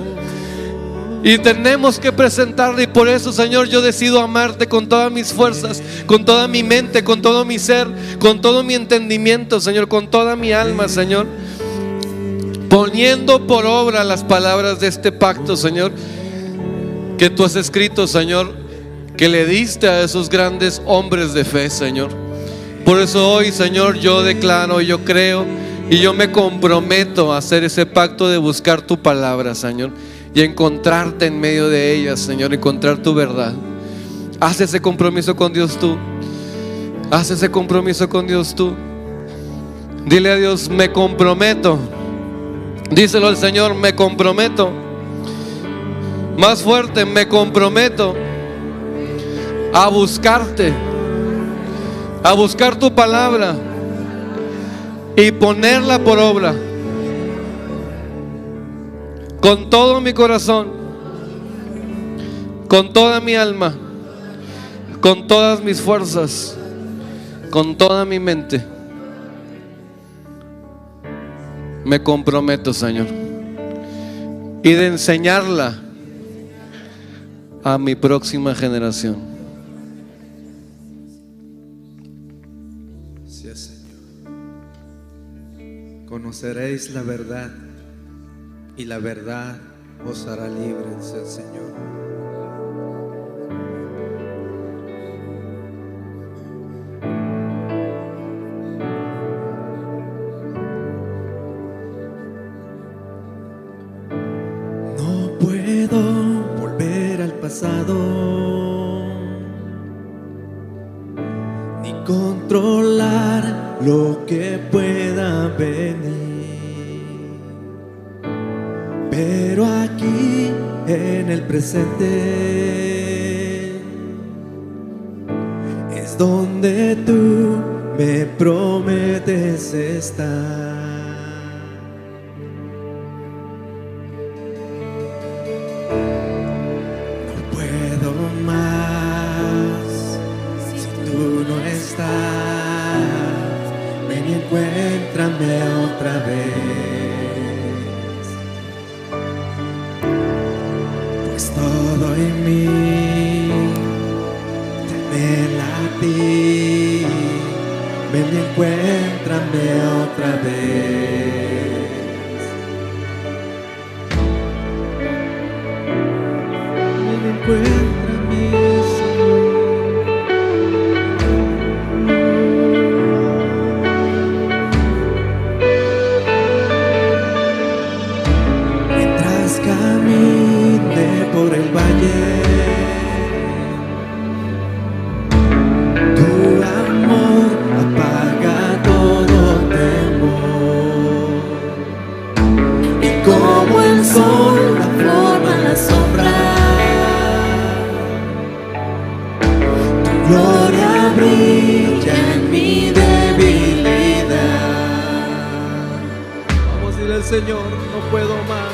Y tenemos que presentarle. Y por eso, Señor, yo decido amarte con todas mis fuerzas, con toda mi mente, con todo mi ser, con todo mi entendimiento, Señor, con toda mi alma, Señor, poniendo por obra las palabras de este pacto, Señor, que tú has escrito, Señor, que le diste a esos grandes hombres de fe, Señor. Por eso hoy, Señor, yo declaro, yo creo y yo me comprometo a hacer ese pacto de buscar tu palabra, Señor, y encontrarte en medio de ellas, Señor, encontrar tu verdad. Haz ese compromiso con Dios tú. Haz ese compromiso con Dios tú. Dile a Dios, me comprometo. Díselo al Señor, me comprometo. Más fuerte, me comprometo a buscarte, a buscar tu palabra y ponerla por obra con todo mi corazón, con toda mi alma, con todas mis fuerzas, con toda mi mente. Me comprometo, Señor, y de enseñarla a mi próxima generación. Sí, Señor. Conoceréis la verdad y la verdad os hará libres, el Señor. No puedo volver al pasado, ni controlar lo que pueda venir. Pero aquí en el presente es donde tú me prometes estar. No puedo más si tú no estás. Ven y encuéntrame otra vez. Todo en mí te anhela a ti. Ven y encuéntrame otra vez. Ven y encuéntrame, Señor. Mientras camine por el valle, tu amor apaga todo temor. Y como el sol transforma la sombra, tu gloria brilla en mi debilidad. Vamos a decirle al Señor, no puedo más.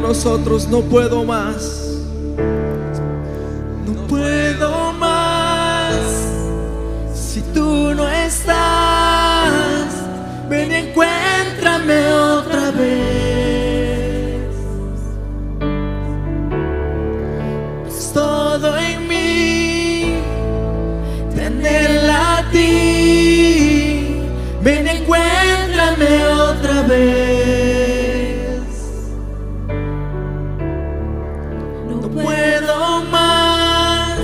nosotros: no puedo más, no puedo más. Si tú no estás, ven y encuéntrame otra vez. Es todo en mí tenerla a ti. Ven y encuéntrame otra vez. No puedo más.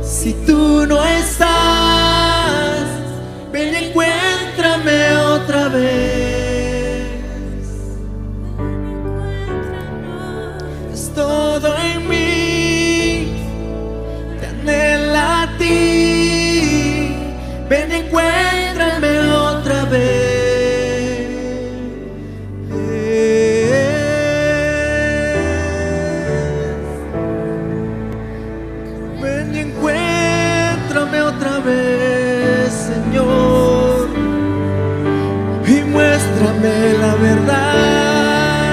Si tú no estás, ven y encuéntrame otra vez. Es todo en mí tenerla a ti. Ven y encuéntrame otra vez. Ven y encuéntrame otra vez, Señor, y muéstrame la verdad,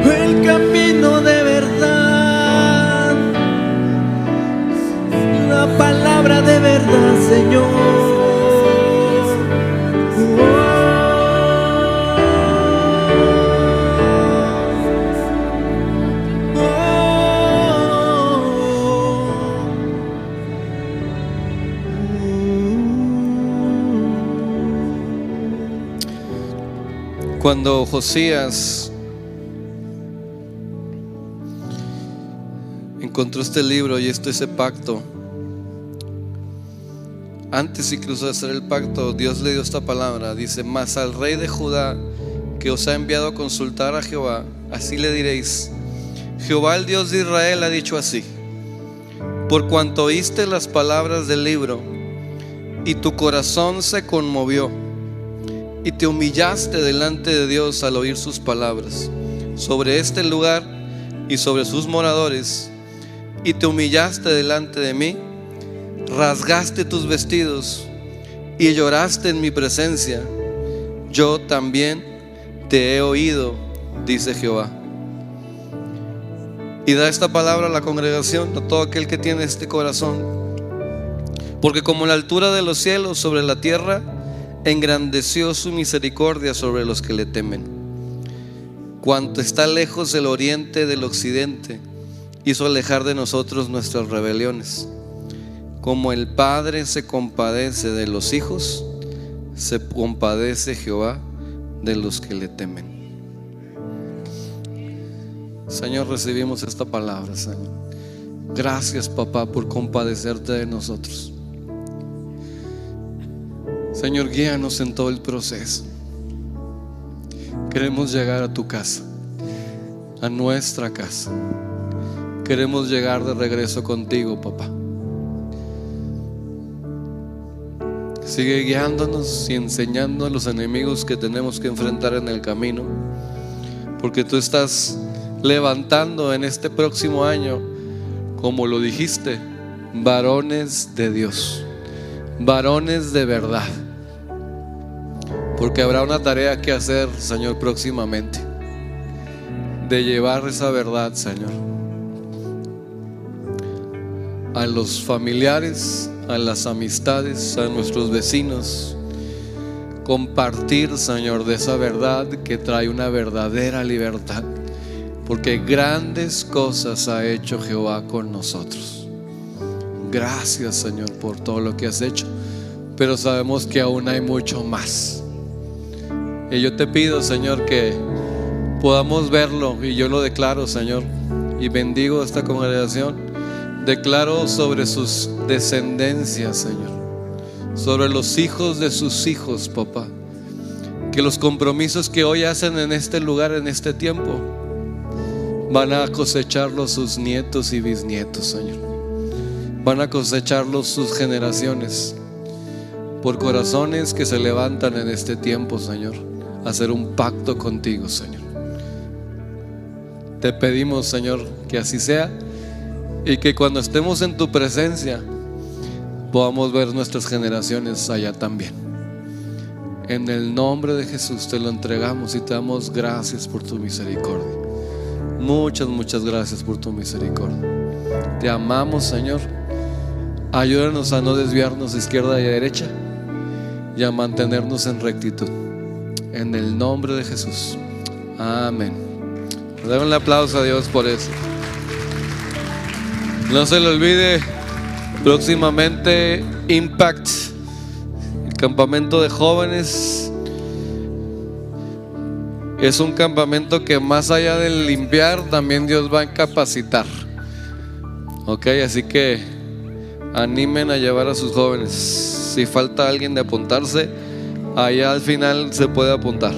el camino de verdad, la palabra de verdad, Señor. Cuando Josías encontró este libro y ese pacto, antes incluso de hacer el pacto, Dios le dio esta palabra. Dice: mas al rey de Judá, que os ha enviado a consultar a Jehová, así le diréis: Jehová, el Dios de Israel, ha dicho así: por cuanto oíste las palabras del libro y tu corazón se conmovió y te humillaste delante de Dios al oír sus palabras sobre este lugar y sobre sus moradores, y te humillaste delante de mí, rasgaste tus vestidos y lloraste en mi presencia, yo también te he oído, dice Jehová. Y da esta palabra a la congregación, a todo aquel que tiene este corazón: porque como la altura de los cielos sobre la tierra, engrandeció su misericordia sobre los que le temen. Cuanto está lejos el oriente del occidente, hizo alejar de nosotros nuestras rebeliones. Como el Padre se compadece de los hijos, se compadece Jehová de los que le temen. Señor, recibimos esta palabra, Señor. Gracias, papá, por compadecerte de nosotros. Señor, guíanos en todo el proceso. Queremos llegar a tu casa, a nuestra casa. Queremos llegar de regreso contigo, papá. Sigue guiándonos y enseñando a los enemigos que tenemos que enfrentar en el camino, porque tú estás levantando en este próximo año, como lo dijiste, varones de Dios, varones de verdad. Porque habrá una tarea que hacer, Señor, próximamente, de llevar esa verdad, Señor, a los familiares, a las amistades, a nuestros vecinos. Compartir, Señor, de esa verdad que trae una verdadera libertad, porque grandes cosas ha hecho Jehová con nosotros. Gracias, Señor, por todo lo que has hecho, pero sabemos que aún hay mucho más. Y yo te pido, Señor, que podamos verlo, y yo lo declaro, Señor, y bendigo esta congregación. Declaro sobre sus descendencias, Señor, sobre los hijos de sus hijos, papá, que los compromisos que hoy hacen en este lugar, en este tiempo, van a cosecharlos sus nietos y bisnietos, Señor. Van a cosecharlos sus generaciones, por corazones que se levantan en este tiempo, Señor, a hacer un pacto contigo, Señor. Te pedimos, Señor, que así sea, y que cuando estemos en tu presencia podamos ver nuestras generaciones allá también. En el nombre de Jesús te lo entregamos y te damos gracias por tu misericordia. Muchas, muchas gracias por tu misericordia. Te amamos, Señor. Ayúdanos a no desviarnos a izquierda y a derecha y a mantenernos en rectitud. En el nombre de Jesús. Amén. Denle un aplauso a Dios por eso. No se le olvide, próximamente Impact, el campamento de jóvenes. Es un campamento que más allá de limpiar, también Dios va a capacitar. Ok, así que animen a llevar a sus jóvenes. Si falta alguien de apuntarse, allá al final se puede apuntar.